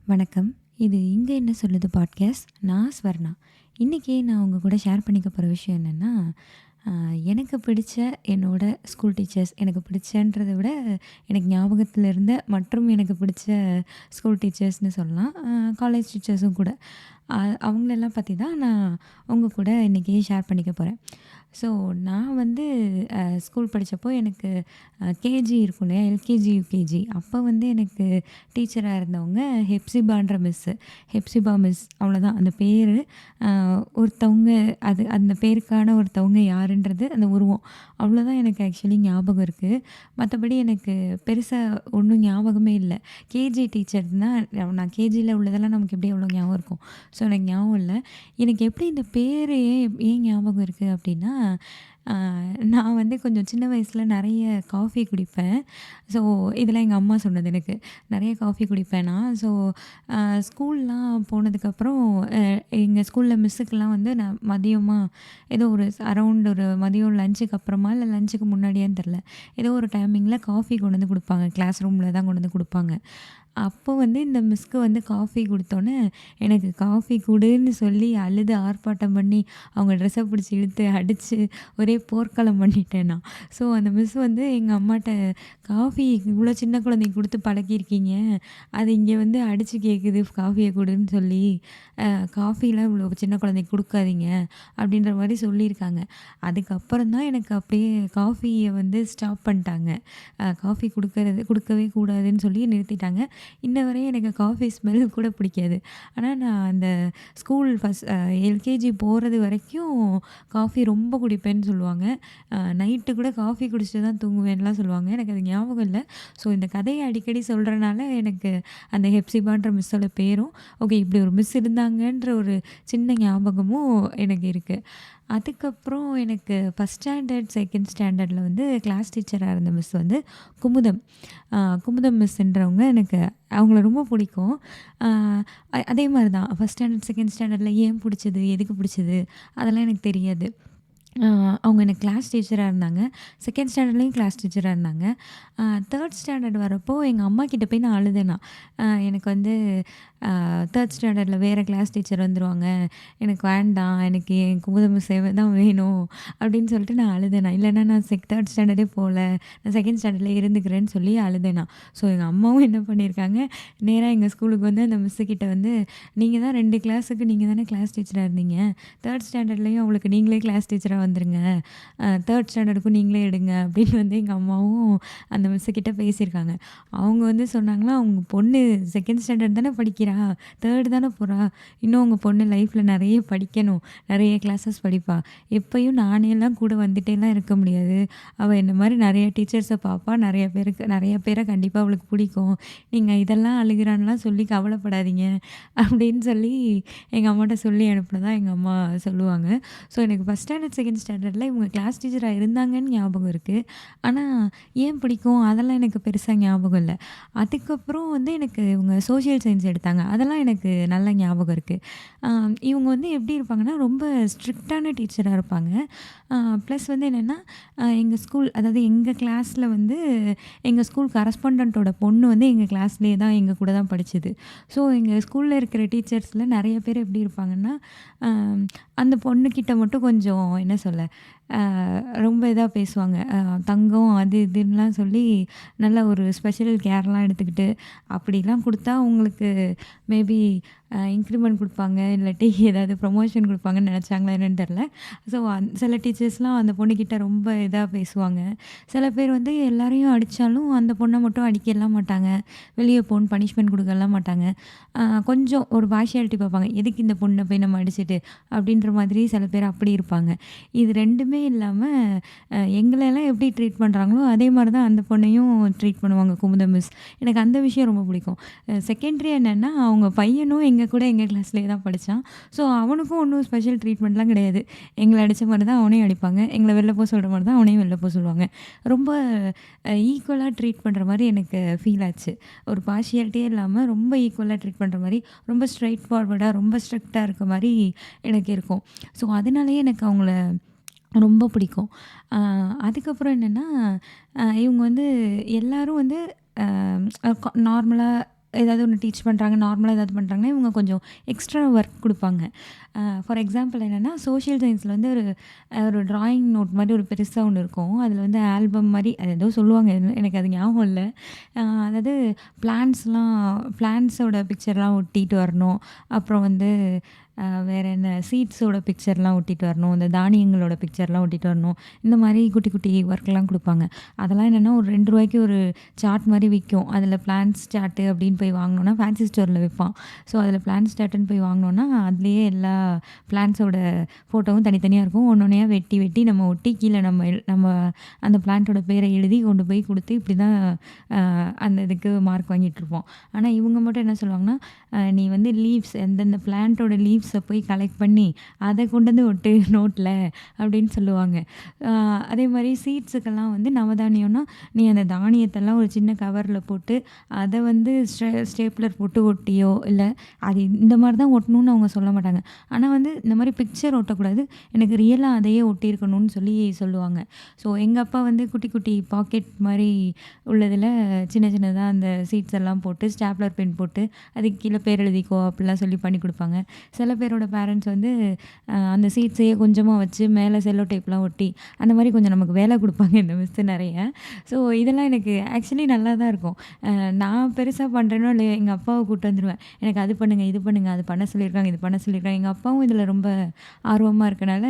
வணக்கம். இது "இங்க என்ன சொல்லுது" பாட்காஸ்ட். நான் ஸ்வர்ணா. இன்னைக்கு நான் உங்க கூட ஷேர் பண்ணிக்க போற விஷயம் என்னன்னா, அ எனக்கு பிடிச்ச என்னோட ஸ்கூல் டீச்சர்ஸ். எனக்கு பிடிச்சன்றத விட, எனக்கு ஞாபகத்துல இருந்த மற்றும் எனக்கு பிடிச்ச ஸ்கூல் டீச்சர்ஸ்ன்னு சொல்லலாம். காலேஜ் டீச்சர்ஸும் கூட. அ அவங்களெல்லாம் பத்தி தான் நான் உங்க கூட இன்னைக்கு ஷேர் பண்ணிக்க போறேன். ஸோ நான் வந்து ஸ்கூல் படிச்சப்போ எனக்கு கேஜி இருக்கும் இல்லையா? எல்கேஜி, யுகேஜி அப்போ வந்து எனக்கு டீச்சரா இருந்தவங்க ஹெப்சிபான்ற மிஸ்ஸு. ஹெப்சிபா மிஸ் அவ்வளோதான் அந்த பேரு. அ ஒருத்தவங்க அது அந்த பேருக்கான ஒருத்தவங்க யாருன்றது அந்த உருவம். அவ்வளோதான் எனக்கு ஆக்சுவலி ஞாபகம் இருக்கு. மத்தபடி எனக்கு பெருசா ஒண்ணும் ஞாபகமே இல்ல. கேஜி டீச்சர்னா நான் கேஜில உள்ளதெல்லாம் நமக்கு எப்படி எவ்வளோ ஞாபகம் இருக்கும். ஸோ எனக்கு ஞாபகம் இல்ல. எனக்கு எப்படி இந்த பேரு ஏன் ஞாபகம் இருக்கு அப்படின்னா, அ நான் வந்து கொஞ்சம் சின்ன வயசுல நெறைய காஃபி குடிப்பேன். ஸோ இதெல்லாம் எங்க அம்மா சொன்னது எனக்கு. நெறைய காஃபி குடிப்பேன் நான். ஸோ அ ஸ்கூல்லாம் போனதுக்கப்புறம் அ எங்க ஸ்கூல்ல மிஸ்ஸுக்கெல்லாம் வந்து நான் மதியமா ஏதோ ஒரு அரவுண்ட் ஒரு மதியம் லஞ்சுக்கு அப்புறமா இல்ல லஞ்சுக்கு முன்னாடியான்னு தெரில. ஏதோ ஒரு டைமிங்கில காஃபி கொண்டு வந்து குடுப்பாங்க. கிளாஸ் ரூம்ல தான் கொண்டு வந்து குடுப்பாங்க. அப்போ வந்து இந்த மிஸ்க்கு வந்து காஃபி குடுத்தோனே, எனக்கு காஃபி குடுன்னு சொல்லி அழுது ஆர்ப்பாட்டம் பண்ணி, அவங்க ட்ரெஸ்ஸ பிடிச்சு இழுத்து அடிச்சு, ஒரே போர்க்களம் பண்ணிட்டேன் நான். ஸோ அந்த மிஸ் வந்து எங்க அம்மாட்ட, "காஃபி இவ்ளோ சின்ன குழந்தைக்கு குடுத்து பழக்கியிருக்கீங்க. அது இங்கே வந்து அடிச்சு கேட்குது காஃபிய குடுன்னு சொல்லி, காஃபிலாம் இவ்ளோ சின்ன குழந்தைக்கு குடுக்காதீங்க." அப்படின்ற மாரி சொல்லியிருக்காங்க. அதுக்கப்புறம் தான் எனக்கு அப்படியே காஃபிய வந்து ஸ்டாப் பண்ணிட்டாங்க. காஃபி குடுக்கவே கூடாதுன்னு சொல்லி நிறுத்திட்டாங்க. இன்ன வரையும் எனக்கு காஃபி ஸ்மெல் கூட பிடிக்காது. ஆனா நான் அந்த ஸ்கூல் எல்கேஜி போறது வரைக்கும் காஃபி ரொம்ப குடிப்பேன்னு சொல்லுவாங்க. நைட்டு கூட காஃபி குடிச்சிட்டு தான் தூங்குவேன்லாம் சொல்லுவாங்க. எனக்கு அது ஞாபகம் இல்ல. ஸோ இந்த கதைய அடிக்கடி சொல்றனால எனக்கு அந்த ஹெப்சிபான்ற மிஸ்ஸோட பேரும், ஓகே இப்படி ஒரு மிஸ் இருந்தாங்கன்ற ஒரு சின்ன ஞாபகமும் எனக்கு இருக்கு. அதுக்கப்புறம் எனக்கு ஃபர்ஸ்ட் ஸ்டாண்டர்ட், செகண்ட் ஸ்டாண்டர்ட்ல வந்து கிளாஸ் டீச்சரா இருந்த மிஸ் வந்து குமுதம். குமுதம் மிஸ்ன்றவங்க எனக்கு அவங்கள ரொம்ப பிடிக்கும். அ அதே மாரி தான் ஃபர்ஸ்ட் ஸ்டாண்டர்ட், செகண்ட் ஸ்டாண்டர்ட்ல ஏன் பிடிச்சது, எதுக்கு பிடிச்சது அதெல்லாம் எனக்கு தெரியாது. அ அவங்க எனக்கு கிளாஸ் டீச்சரா இருந்தாங்க. செகண்ட் ஸ்டாண்டர்ட்லேயும் கிளாஸ் டீச்சரா இருந்தாங்க. 3 ஸ்டாண்டர்ட் வரப்போ எங்க அம்மாகிட்ட போய் நான் அழுதேன் நான். எனக்கு வந்து 3 ஸ்டாண்டர்ட்ல வேற கிளாஸ் டீச்சர் வந்துருவாங்க. எனக்கு வேண்டாம். எனக்கு என் குமுதம் சேவை தான் வேணும். அப்படின்னு சொல்லிட்டு நான் அழுதேன் நான். இல்லன்னா நான் 3 ஸ்டாண்டர்டே போல. நான் செகண்ட் ஸ்டாண்டர்ட்லயே இருந்துக்கிறேன்னு சொல்லி அழுதேன் நான். ஸோ எங்க அம்மாவும் என்ன பண்ணியிருக்காங்க, நேரா எங்க ஸ்கூலுக்கு வந்து அந்த மிஸ்ஸு கிட்ட வந்து, "நீங்க தான் 2 கிளாஸுக்கு நீங்க தானே கிளாஸ் டீச்சரா இருந்தீங்க. 3 ஸ்டாண்டர்ட்லயும் அவளுக்கு நீங்களே கிளாஸ் டீச்சரா வந்துருங்க. 3 ஸ்டாண்டர்டுக்கும் நீங்களே எடுங்க." அப்படின்னு வந்து எங்க அம்மாவும் அந்த மிஸ்ஸு கிட்ட பேசியிருக்காங்க. அவங்க வந்து சொன்னாங்களாம், "உங்க பொண்ணு செகண்ட் ஸ்டாண்டர்ட் தானே படிக்கிறா. 3 தானே போறா. இன்னும் உங்க பொண்ணு லைஃப்ல நெறைய படிக்கணும். நெறைய கிளாஸஸ் படிப்பா. எப்பயும் நானேலாம் கூட வந்துட்டேலாம் இருக்க முடியாது. அவ என்ன மாரி நெறைய டீச்சர்ஸ பாப்பா. நெறைய பேர கண்டிப்பா அவளுக்கு பிடிக்கும். நீங்க இதெல்லாம் அழுகுறான்லாம் சொல்லி கவலைப்படாதீங்க." அப்படின்னு சொல்லி எங்க அம்மாட்ட சொல்லி அனுப்புனதா எங்க அம்மா சொல்லுவாங்க. ஸோ எனக்கு ஃபர்ஸ்ட் ஸ்டாண்டர்ட், செகண்ட் ஸ்டாண்டர்ட்ல இவங்க கிளாஸ் டீச்சரா இருந்தாங்கன்னு ஞாபகம் இருக்கு. ஆனா ஏன் பிடிக்கும் அதெல்லாம் எனக்கு பெருசா ஞாபகம் இல்ல. அதுக்கப்புறம் வந்து எனக்கு இவங்க சோஷியல் சயின்ஸ் எடுத்தாங்க. அதெல்லாம் எனக்கு நல்ல ஞாபகம் இருக்கு. அ இவங்க வந்து எப்படி இருப்பாங்கன்னா, ரொம்ப ஸ்ட்ரிக்ட்டான டீச்சரா இருப்பாங்க. அ ப்ளஸ் வந்து என்னென்னா, எங்க ஸ்கூல் அதாவது எங்க கிளாஸ்ல வந்து எங்க ஸ்கூல் கரஸ்பாண்டன்ட்டோட பொண்ணு வந்து எங்க கிளாஸ்லேயே தான் எங்க கூட தான் படிச்சது. ஸோ எங்க ஸ்கூல்ல இருக்கிற டீச்சர்ஸ்ல நெறைய பேர் எப்படி இருப்பாங்கன்னா, அ அந்த பொண்ணுக்கிட்ட மட்டும் கொஞ்சம் என்ன சொல்ல, அ ரொம்ப இதா பேசுவாங்க. தங்கம் அது இதுன்னுலாம் சொல்லி நல்ல ஒரு ஸ்பெஷல் கேர்லாம் எடுத்துக்கிட்டு, அப்படிலாம் குடுத்தா உங்களுக்கு மேபி இன்க்ரிமெண்ட் குடுப்பாங்க. இல்லாட்டி ஏதாவது ப்ரமோஷன் குடுப்பாங்கன்னு நெனச்சாங்களா என்னன்னு தெரில. ஸோ சில டீச்சர்ஸ்லாம் அந்த பொண்ணுக்கிட்ட ரொம்ப இதா பேசுவாங்க. சில பேர் வந்து எல்லாரையும் அடிச்சாலும் அந்த பொண்ண மட்டும் அடிக்கலாம் மாட்டாங்க. வெளிய போன்னு பனிஷ்மென்ட் குடுக்கலாம் மாட்டாங்க. கொஞ்சம் ஒரு பார்ஷியாலிட்டி பார்ப்பாங்க. எதுக்கு இந்த பொண்ண போய் நம்ம அடிச்சுட்டு, அப்படின்ற மாதிரி சில பேர் அப்படி இருப்பாங்க. இது 2மே இல்லாம எங்களெல்லாம் எப்படி ட்ரீட் பண்றாங்களோ, அதே மாரி தான் அந்த பொண்ணையும் ட்ரீட் பண்ணுவாங்க குமுதம் மிஸ். எனக்கு அந்த விஷயம் ரொம்ப பிடிக்கும். செகண்டரி என்னன்னா, அவங்க பையனும் எங்க கூட எங்க கிளாஸ்லயே தான் படிச்சான். ஸோ அவனுக்கும் ஒண்ணும் ஸ்பெஷல் ட்ரீட்மெண்ட்லாம் கிடையாது. எங்கள அடிச்ச மாரி தான் அவனையும் அடிப்பாங்க. எங்கள வெளில போ சொல்ற மாரி தான் அவனையும் வெளில போ சொல்லுவாங்க. ரொம்ப ஈக்குவலா ட்ரீட் பண்ற மாரி எனக்கு ஃபீல் ஆச்சு. ஒரு பார்ஷியாலிட்டியே இல்லாம ரொம்ப ஈக்குவலா ட்ரீட் பண்ற மாரி, ரொம்ப ஸ்ட்ரெய்ட் ஃபார்வர்டா, ரொம்ப ஸ்ட்ரிக்ட்டா இருக்க மாரி எனக்கு இருக்கும். ஸோ அதனாலேயே எனக்கு அவங்கள ரொம்ப பிடிக்கும். அ அதுக்கப்புறம் என்னன்னா, இவங்க வந்து எல்லாரும் வந்து அ நார்மலா ஏதாவது ஒண்ணு டீச் பண்ணுறாங்க, நார்மலா ஏதாவது பண்ணுறாங்கன்னா, இவங்க கொஞ்சம் எக்ஸ்ட்ரா ஒர்க் குடுப்பாங்க. ஃபார் எக்ஸாம்பிள் என்னென்னா, சோஷியல் சயின்ஸில வந்து ஒரு ட்ராயிங் நோட் மாரி ஒரு பெருசா ஒண்ணு இருக்கும். அதில வந்து ஆல்பம் மாரி அது ஏதோ சொல்லுவாங்க. எனக்கு அது ஞாபகம் இல்ல. அதாவது பிளான்ட்ஸோட பிக்சர்லாம் ஒட்டிட்டு வரணும். அப்புறம் வந்து வேற என்ன சீட்ஸோட பிக்சர்லாம் ஒட்டிட்டு வரணும். இந்த தானியங்களோட பிக்சர்லாம் ஒட்டிட்டு வரணும். இந்த மாரி குட்டி குட்டி ஒர்க்லாம் குடுப்பாங்க. அதெல்லாம் என்னென்னா ஒரு ரூ. 2க்கு ஒரு சார்ட் மாரி விக்கும். அதில பிளான்ட்ஸ் சார்ட்டு அப்படின்னு போய் வாங்குனோம்னா, ஃபேன்சி ஸ்டோர்ல விப்பான். ஸோ அதில பிளான்ட்ஸ் சார்ட்டுன்னு போய் வாங்குனோம்னா, அதிலேயே எல்லா பிளான்ட்ஸோட ஃபோட்டோவும் தனித்தனியா இருக்கும். ஒன்னொன்னையா வெட்டி வெட்டி நம்ம ஒட்டி கீழ நம்ம அந்த பிளான்ட்டோட பேர எழுதி கொண்டு போய் குடுத்து, இப்படி தான் அந்த இதுக்கு மார்க் வாங்கிட்டுருப்போம். ஆனா இவங்க மட்டும் என்ன சொல்லுவாங்கன்னா, நீ வந்து லீவ்ஸ் எந்தெந்த பிளான்ட்டோட லீவ்ஸ போய் கலெக்ட் பண்ணி, அத கொண்டு வந்து ஒட்டு நோட்ல அப்படின்னு சொல்லுவாங்க. அதே மாரி சீட்ஸுக்கெல்லாம் வந்து நவதானியம்னா, நீ அந்த தானியத்தெல்லாம் ஒரு சின்ன கவர்ல போட்டு, அத வந்து ஸ்டேப்லர் போட்டு ஒட்டியோ, இல்ல அது இந்த மாரி தான் ஒட்டணும்னு அவங்க சொல்ல மாட்டாங்க. ஆனா வந்து இந்த மாரி பிக்சர் ஒட்டக்கூடாது. எனக்கு ரியலா அதையே ஒட்டியிருக்கணும்னு சொல்லி சொல்லுவாங்க. ஸோ எங்க அப்பா வந்து குட்டி குட்டி பாக்கெட் மாரி உள்ளதில சின்ன சின்னதா அந்த சீட்ஸ் எல்லாம் போட்டு, ஸ்டேப்லர் பென் போட்டு, அதுக்கு கீழ பேர் எழுதிக்கோ அப்படிலாம் சொல்லி பண்ணி குடுப்பாங்க. சில பேரோட பேரண்ட்ஸ் வந்து அந்த சீட்ஸையே கொஞ்சமா வச்சு மேல செல்லோ டேப்லாம் ஒட்டி, அந்த மாரி கொஞ்சம் நமக்கு வேலை குடுப்பாங்க இந்த மிஸ்ஸு நெறைய. ஸோ இதெல்லாம் எனக்கு ஆக்சுவலி நல்லா தான் இருக்கும். நான் பெருசா பண்றேனோ இல்லையோ, எங்க அப்பாவ கூட்டு வந்துருவேன். எனக்கு அது பண்ணுங்க, இது பண்ணுங்க, அது பண்ண சொல்லியிருக்காங்க, இது பண்ண சொல்லியிருக்காங்க. எங்க அப்பாவும் இதில ரொம்ப ஆர்வமா இருக்கனால,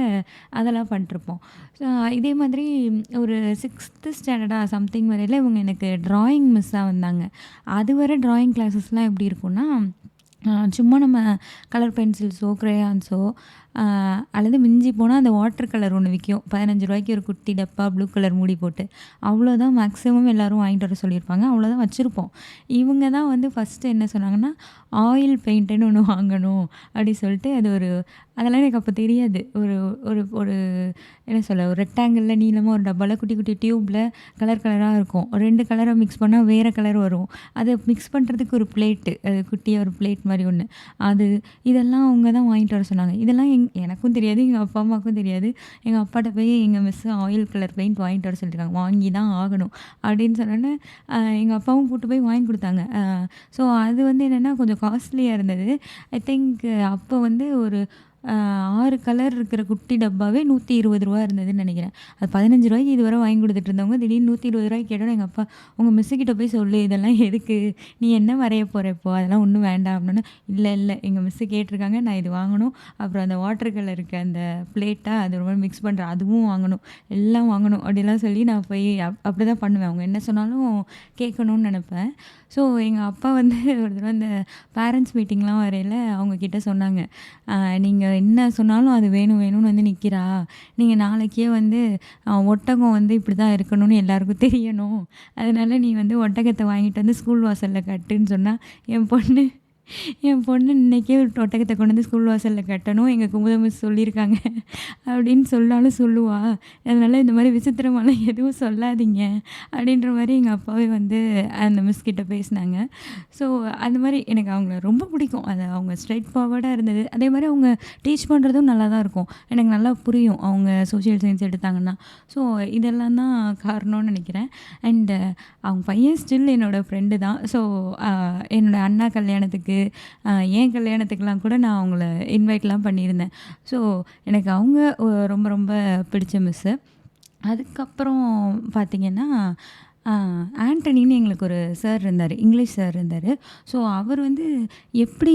அதெல்லாம் பண்ணிட்டுருப்போம். ஸோ இதே மாதிரி ஒரு 6த் ஸ்டாண்டர்டா சம்திங் வரையில இவங்க எனக்கு ட்ராயிங் மிஸ்ஸா வந்தாங்க. அதுவரை ட்ராயிங் கிளாஸஸ்லாம் எப்படி இருக்கும்னா, சும்மா நம்ம கலர் பென்சில்ஸோ, கிரேயான்ஸோ அல்லது மிஞ்சி போனா அந்த வாட்டர் கலர் ஒண்ணு விக்கும். ரூ. 15க்கு ஒரு குட்டி டப்பா ப்ளூ கலர் மூடி போட்டு. அவ்வளோதான் மேக்ஸிமம் எல்லாரும் வாங்கிட்டு வர சொல்லியிருப்பாங்க. அவ்வளோதான் வச்சிருப்போம். இவங்க தான் வந்து ஃபர்ஸ்ட்டு என்ன சொன்னாங்கன்னா, ஆயில் பெயிண்ட்டுன்னு ஒண்ணு வாங்கணும் அப்படி சொல்லிட்டு அதெல்லாம் எனக்கு அப்போ தெரியாது. ஒரு ஒரு ஒரு என்ன சொல்ல, ஒரு ரெக்டாங்கிள்ல நீளமா ஒரு டப்பால குட்டி குட்டி டியூப்ல கலர் கலரா இருக்கும். 2 கலர மிக்ஸ் பண்ணா வேற கலர் வரும். அத மிக்ஸ் பண்றதுக்கு ஒரு பிளேட்டு, அது குட்டியா ஒரு பிளேட் மாரி ஒண்ணு. இதெல்லாம் அவங்க தான் வாங்கிட்டு வர சொன்னாங்க. இதெல்லாம் எனக்கும் தெரியாது, எங்க அப்பா, அம்மாவுக்கும் தெரியாது. எங்க அப்பாட்ட போய் எங்க மிஸ்ஸு ஆயில் கலர் பெயிண்ட் வாங்கிட்டு வர சொல்லியிருக்காங்க. வாங்கி தான் ஆகணும் அப்படின்னு சொன்னோனே, எங்க அப்பாவும் கூட்டு போய் வாங்கி குடுத்தாங்க. ஸோ அது வந்து என்னன்னா கொஞ்சம் காஸ்ட்லியா இருந்தது. ஐ திங்க் அப்போ வந்து ஒரு 6 கலர் இருக்கிற குட்டி டப்பாவே ரூ. 120 இருந்ததுன்னு நெனைக்கிறேன். அது ரூ. 15க்கு இதுவரை வாங்கி குடுத்துட்டு இருந்தவங்க, திடீர்னு ரூ. 120 கேட்டோனே எங்க அப்பா, "உங்க மிஸ்ஸு கிட்ட போய் சொல்லு, இதெல்லாம் எதுக்கு? நீ என்ன வரைய போற இப்போ? அதெல்லாம் ஒண்ணும் வேண்டாம்." அப்படின்னோனே, "இல்ல, இல்ல எங்க மிஸ்ஸு கேட்டுருக்காங்க. நான் இது வாங்கணும். அப்புறம் அந்த வாட்டர் கலருக்கு அந்த பிளேட்டா அது ரொம்ப மிக்ஸ் பண்றேன். அதுவும் வாங்கணும். எல்லாம் வாங்கணும்." அப்படிலாம் சொல்லி நான் போய் அப்படிதான் பண்ணுவேன். அவங்க என்ன சொன்னாலும் கேட்கணும்னு நெனைப்பேன். ஸோ எங்க அப்பா வந்து ஒரு தடவ இந்த பேரண்ட்ஸ் மீட்டிங்லாம் வரையில அவங்க கிட்ட சொன்னாங்க. நீங்க என்ன சொன்னாலும் அது வேணும் வேணும்னு வந்து நிக்கிறா. நீங்க நாளைக்கே வந்து ஒட்டகம் வந்து இப்படிதான் இருக்கணும்னு எல்லாருக்கும் தெரியணும். அதனால நீ வந்து ஒட்டகத்த வாங்கிட்டு வந்து ஸ்கூல் வாசல்ல கட்டுன்னு சொன்னா, என் பொண்ணு என் பொண்ணு இன்னைக்கே ஒரு ஒட்டகத்த கொண்டு வந்து ஸ்கூல் வாசல்ல கட்டணும். எங்க குமுத மிஸ் சொல்லியிருக்காங்க அப்படின்னு சொன்னாலும் சொல்லுவா. அதனால இந்த மாரி விசித்திரமாலாம் எதுவும் சொல்லாதீங்க அப்படின்ற மாரி எங்க அப்பாவே வந்து அந்த மிஸ் கிட்ட பேசினாங்க. ஸோ அந்த மாரி எனக்கு அவங்கள ரொம்ப பிடிக்கும். அது அவங்க ஸ்ட்ரெயிட் ஃபார்வர்டா இருந்தது. அதே மாரி அவங்க டீச் பண்ணுறதும் நல்லா தான் இருக்கும். எனக்கு நல்லா புரியும். அவங்க சோஷியல் சயின்ஸ் எடுத்தாங்கன்னா. ஸோ இதெல்லாம் தான் காரணம்னு நினைக்கிறேன். அண்ட் அவங்க பையன் ஸ்டில் என்னோட ஃப்ரெண்டு தான். ஸோ என்னோட அண்ணா கல்யாணத்துக்கு, என் கல்யாணத்துக்குலாம் கூட நான் அவங்கள இன்வைட்லாம் பண்ணியிருந்தேன். ஸோ எனக்கு அவங்க ரொம்ப ரொம்ப பிடிச்ச மிஸ்ஸு. அதுக்கப்புறம் பார்த்தீங்கன்னா, ஆண்டனின்னு எங்களுக்கு ஒரு சார் இருந்தாரு. இங்கிலீஷ் சார் இருந்தாரு. ஸோ அவர் வந்து எப்படி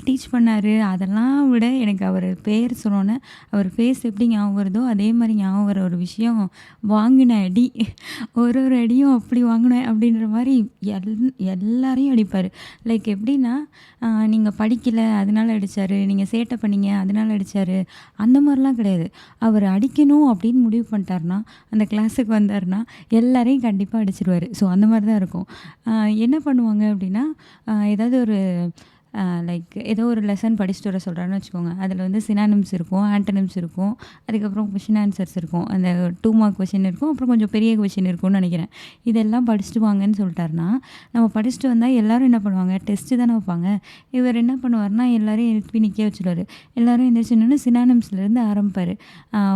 டீச் பண்ணாரு, அதெல்லாம் விட எனக்கு அவர் பேர் சொன்னோனே, அவர் ஃபேஸ் எப்படி ஞாபகம் வருதோ, அதே மாரி ஞாபகம் வர ஒரு விஷயம், வாங்கின அடி. ஒரு அடியும் அப்படி வாங்கினேன் அப்படின்ற மாரி எல்லாரையும் அடிப்பாரு. லைக் எப்படின்னா, நீங்க படிக்கல அதனால அடிச்சாரு, நீங்க சேட்டை பண்ணீங்க அதனால அடிச்சாரு, அந்த மாரிலாம் கிடையாது. அவர் அடிக்கணும் அப்படின்னு முடிவு பண்ணிட்டாருன்னா, அந்த கிளாஸுக்கு வந்தாருன்னா, எல்லாரையும் கண்டிப்பா அடிச்சுருவாரு. ஸோ அந்த மாரி தான் இருக்கும். என்ன பண்ணுவாங்க அப்படின்னா, ஏதாவது ஒரு லைக் ஏதோ ஒரு லெசன் படிச்சுட்டு வர சொல்கிறான்னு வச்சுக்கோங்க. அதில் வந்து சினானிம்ஸ் இருக்கும், ஆன்டனிம்ஸ் இருக்கும், அதுக்கப்புறம் கொஷின் ஆன்சர்ஸ் இருக்கும். அந்த 2 மார்க் கொஷின் இருக்கும், அப்புறம் கொஞ்சம் பெரிய கொஷின் இருக்கும்னு நினைக்கிறேன். இதெல்லாம் படிச்சுட்டு வாங்கன்னு சொல்லிட்டாருன்னா, நம்ம படிச்சுட்டு வந்தால் எல்லோரும் என்ன பண்ணுவாங்க, டெஸ்ட்டு தானே வைப்பாங்க. இவர் என்ன பண்ணுவார்னா எல்லாரையும் எழுப்பி நிற்க வச்சுருவார். எல்லோரும் எந்திரிச்சின்னு சினானிம்ஸ்லேருந்து ஆரம்பிப்பார்.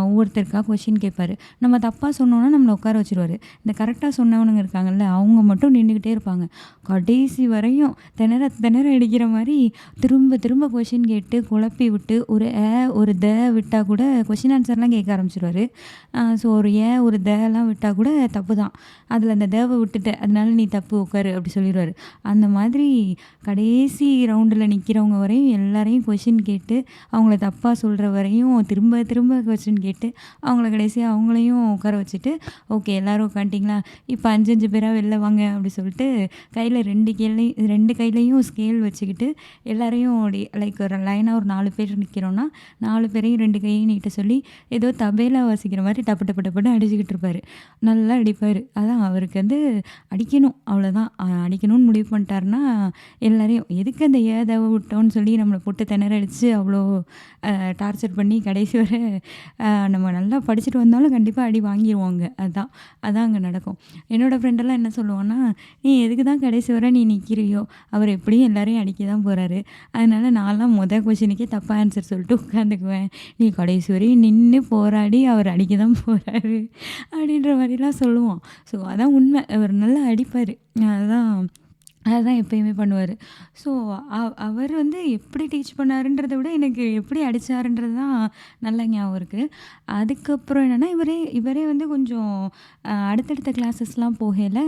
ஒவ்வொருத்தருக்கா கொஷின் கேட்பார். நம்ம தப்பாக சொன்னோன்னா நம்மளை உட்கார வச்சுருவார். இந்த கரெக்டாக சொன்னவனுங்க இருக்காங்கல்ல, அவங்க மட்டும் நின்றுக்கிட்டே இருப்பாங்க. கடைசி வரையும் திணற திணற அடிக்கிற மாதிரி திரும்ப திரும்ப கொஷின் கேட்டு குழப்பி விட்டு ஒரு ஒரு விட்டால் கூட கொஷின் ஆன்சர்லாம் கேட்க ஆரம்பிச்சிருவார். ஸோ ஒரு ஒரு எல்லாம் விட்டால் கூட தப்பு தான். அதில் அந்த விட்டுட்டு அதனால நீ தப்பு உட்காரு அப்படி சொல்லிடுவார். அந்த மாதிரி கடைசி ரவுண்டில் நிற்கிறவங்க வரையும் எல்லாரையும் கொஷின் கேட்டு அவங்கள தப்பாக சொல்கிற வரையும் திரும்ப திரும்ப கொஷின் கேட்டு அவங்கள கடைசியாக அவங்களையும் உட்கார வச்சுட்டு, ஓகே எல்லோரும் உட்காந்துட்டிங்களா, இப்போ 5 பேராக வெளில வாங்க அப்படி சொல்லிட்டு கையில் 2 கையிலையும் ஸ்கேல் வச்சுக்கிட்டு எல்லாரையும் அப்படி லைக் ஒரு லைனாக ஒரு 4 பேர் நிற்கிறோன்னா 4 பேரையும் 2 கையும் நீட்ட சொல்லி ஏதோ தபேலா வாசிக்கிற மாதிரி டப்பு டப்பு டப்புன்னு அடிச்சுக்கிட்டு இருப்பார். நல்லா அடிப்பார். அதான் அவருக்கு வந்து அடிக்கணும், அவ்வளோதான். அடிக்கணும்னு முடிவு பண்ணிட்டாருன்னா எல்லாரையும் எதுக்கு அந்த விட்டோன்னு சொல்லி நம்மளை போட்டு திணற அடித்து அவ்வளோ டார்ச்சர் பண்ணி கடைசி வரை நம்ம நல்லா படிச்சுட்டு வந்தாலும் கண்டிப்பாக அடி வாங்கிடுவாங்க. அதான் அங்கே நடக்கும். என்னோடய ஃப்ரெண்டெல்லாம் என்ன சொல்லுவான்னா, நீ எதுக்கு தான் கடைசி வரை நீ நிற்கிறியோ, அவர் எப்படியும் எல்லாரையும் அடிக்க தான் போகிறாரு, அதனால் நான்லாம் கொஷினுக்கே தப்பாக ஆன்சர் சொல்லிட்டு உட்காந்துக்குவேன், நீ கடைசி வரையும் நின்று போராடி அவர் அடிக்க தான் போகிறாரு அப்படின்ற மாதிரிலாம் சொல்லுவோம். ஸோ அதான் உண்மை. அவர் நல்லா அடிப்பார். அதுதான் எப்பயுமே பண்ணுவார். ஸோ அவர் வந்து எப்படி டீச் பண்ணாருன்றதை விட எனக்கு எப்படி அடித்தாருன்றது தான் நல்ல ஞாபகம் இருக்குது. அதுக்கப்புறம் என்னென்னா இவரே வந்து கொஞ்சம் அடுத்தடுத்த கிளாஸஸ்லாம் போகையில்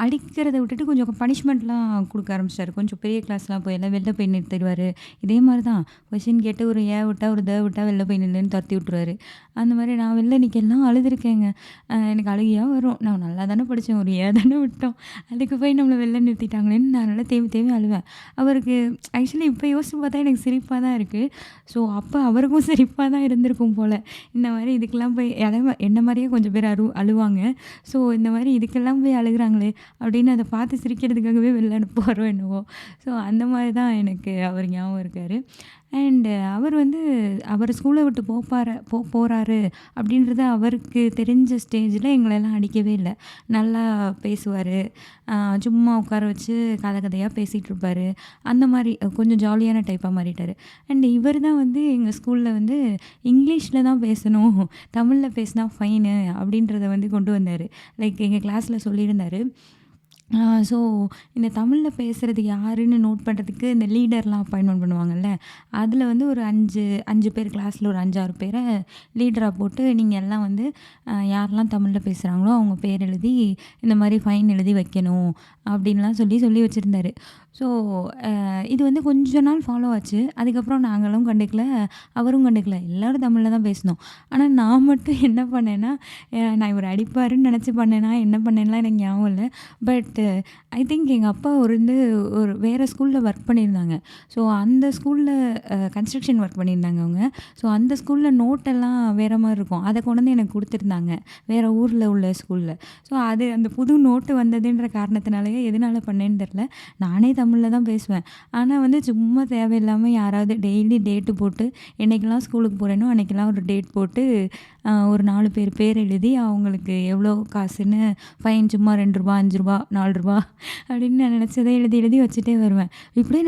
அடிக்கிறத விட்டுட்டு கொஞ்சம் பனிஷ்மெண்ட்லாம் கொடுக்க ஆரம்பிச்சிட்டாரு. கொஞ்சம் பெரிய கிளாஸ்லாம் போயெல்லாம் வெளில போய் நிறுத்திடுவார். இதே மாதிரி தான் கொஷின் கேட்டு ஒரு விட்டால் ஒரு விட்டால் வெளில போய் நில்லுன்னு துரத்தி விட்ருவாரு. அந்த மாதிரி நான் வெளில நிற்கலாம் அழுதுருக்கேங்க. எனக்கு அழுகையாக வரும். நான் நல்லா தானே படித்தேன், ஒரு தானே விட்டோம், அதுக்கு போய் நம்மளை வெளில நிறுத்திட்டாங்களேன்னு நான் நல்லா தேவி அழுவேன். அவருக்கு ஆக்சுவலி இப்போ யோசிச்சு பார்த்தா எனக்கு சிரிப்பாக தான் இருக்குது. ஸோ அப்போ அவருக்கும் சிரிப்பாக தான் இருந்திருக்கும் போல். இந்த மாதிரி இதுக்கெல்லாம் போய் என்ன மாதிரியே கொஞ்சம் பேர் அழுவாங்க. ஸோ இந்த மாதிரி இதுக்கெல்லாம் போய் அழுகிறாங்களே அப்படின்னு அதை பார்த்து சிரிக்கிறதுக்காகவே வெளில அனுப்புவாரோ என்னவோ. ஸோ அந்த மாதிரி தான் எனக்கு அவர் ஞாபகம் இருக்கார். அண்டு அவர் வந்து அவர் ஸ்கூலை விட்டு போகிறாரு அப்படின்றது அவருக்கு தெரிஞ்ச ஸ்டேஜில் எங்களெல்லாம் அடிக்கவே இல்லை. நல்லா பேசுவார், சும்மா உட்கார வச்சு கதையாக பேசிகிட்டு இருப்பார். அந்த மாதிரி கொஞ்சம் ஜாலியான டைப்பாக மாறிட்டார். அண்ட் இவர் தான் வந்து எங்கள் ஸ்கூலில் வந்து இங்கிலீஷில் தான் பேசணும், தமிழில் பேசினா ஃபைனு அப்படின்றத வந்து கொண்டு வந்தார். லைக் எங்கள் கிளாஸில் சொல்லியிருந்தார். ஸோ இந்த தமிழில் பேசுகிறது யாருன்னு நோட் பண்ணுறதுக்கு இந்த லீடர்லாம் அப்பாயின்மெண்ட் பண்ணுவாங்கள்ல, அதில் வந்து ஒரு 5 பேர் கிளாஸில் ஒரு 5-6 பேரை லீடராக போட்டு நீங்கள் எல்லாம் வந்து யாரெல்லாம் தமிழில் பேசுகிறாங்களோ அவங்க பேர் எழுதி இந்த மாதிரி ஃபைன் எழுதி வைக்கணும் அப்படின்லாம் சொல்லி வச்சுருந்தாரு. ஸோ இது வந்து கொஞ்ச நாள் ஃபாலோ ஆச்சு. அதுக்கப்புறம் நாங்களும் கண்டுக்கல, அவரும் கண்டுக்கல, எல்லோரும் தமிழில் தான் பேசினோம். ஆனால் நான் மட்டும் என்ன பண்ணேன்னா, நான் இவர் அடிப்பாருன்னு நினச்சி பண்ணேன்னா என்ன பண்ணேன்லாம் எனக்கு ஞாபகம் இல்லை. பட் ஐ திங்க் எங்கள் அப்பா ஒரு வேறு ஸ்கூலில் ஒர்க் பண்ணியிருந்தாங்க. ஸோ அந்த ஸ்கூலில் கன்ஸ்ட்ரக்ஷன் ஒர்க் பண்ணியிருந்தாங்க அவங்க. ஸோ அந்த ஸ்கூலில் நோட்டெல்லாம் வேறு மாதிரி இருக்கும், அதை கொண்டு வந்து எனக்கு கொடுத்துருந்தாங்க வேறு ஊரில் உள்ள ஸ்கூலில். ஸோ அந்த புது நோட்டு வந்ததுன்ற காரணத்தினாலேயே எதனால் பண்ணேன்னு தெரில, நானே தமிழில் தான் பேசுவேன். ஆனால் வந்து சும்மா தேவையில்லாமல் யாராவது டெய்லி டேட்டு போட்டு என்றைக்கெல்லாம் ஸ்கூலுக்கு போகிறேனோ அன்றைக்கெல்லாம் ஒரு டேட் போட்டு ஒரு 4 பேர் எழுதி அவங்களுக்கு எவ்வளோ காசுன்னு ஃபைன், சும்மா 2 ரூபா, 5 ரூபா, 4 ரூபா அப்படின்னு நான் நினச்சதை எழுதி வச்சுட்டே வருவேன். இப்படியே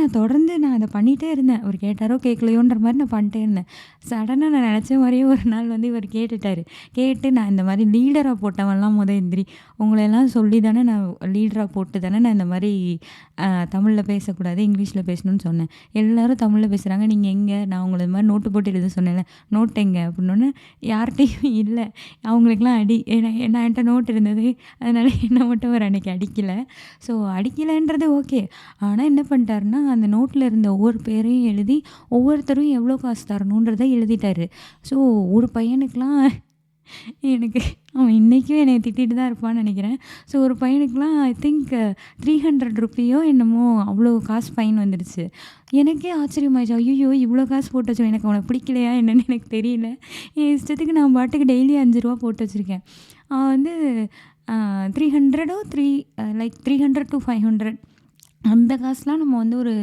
நான் அதை பண்ணிகிட்டே இருந்தேன். அவர் கேட்டாரோ கேட்கலையோன்ற மாதிரி நான் பண்ணிட்டே இருந்தேன். சடனாக நான் நினச்ச மாதிரியே ஒரு நாள் வந்து இவர் கேட்டு நான் இந்த மாதிரி லீடராக போட்டவன்லாம் எந்திரி, உங்களையெல்லாம் சொல்லி தானே நான் லீடராக போட்டு தானே நான் இந்த மாதிரி தமிழில் பேசக்கூடாது இங்கிலீஷில் பேசணும்னு சொன்னேன். எல்லோரும் தமிழில் பேசுகிறாங்க, நீங்கள் எங்கே, நான் உங்களை இது மாதிரி நோட்டு போட்டு எழுத சொன்னேன்ல, நோட் எங்கே அப்படின்னோடனே யார்கிட்டையும் இல்லை, அவங்களுக்கெல்லாம் நான் என்கிட்ட நோட் இருந்தது, அதனால் என்னை மட்டும் அவர் அன்றைக்கி அடிக்கலை. So அடிக்கலைன்றது okay. ஆனால் என்ன பண்ணிட்டாருன்னா, அந்த நோட்டில் இருந்த ஒவ்வொரு பேரையும் எழுதி ஒவ்வொருத்தரும் எவ்வளோ காசு தரணுன்றதை எழுதிட்டார். ஸோ ஒரு பையனுக்கெலாம் எனக்கு அவன் இன்றைக்கும் என்னை திட்டிகிட்டு தான் இருப்பான்னு நினைக்கிறேன். ஸோ ஒரு பையனுக்கெலாம் ஐ திங்க் 300 ருப்பியோ என்னமோ அவ்வளோ காசு ஃபைன் வந்துடுச்சு. எனக்கே ஆச்சரியமாயிடுச்சு, ஐயோ இவ்வளோ காசு போட்டு வச்சோம், எனக்கு அவனை பிடிக்கலையா என்னன்னு எனக்கு தெரியல, என் இஷ்டத்துக்கு நான் பாட்டுக்கு டெய்லி 5 ரூபா போட்டு வச்சுருக்கேன். வந்து 300 லைக் 300 to 500 அந்த காசுலாம் நம்ம வந்து ஒரு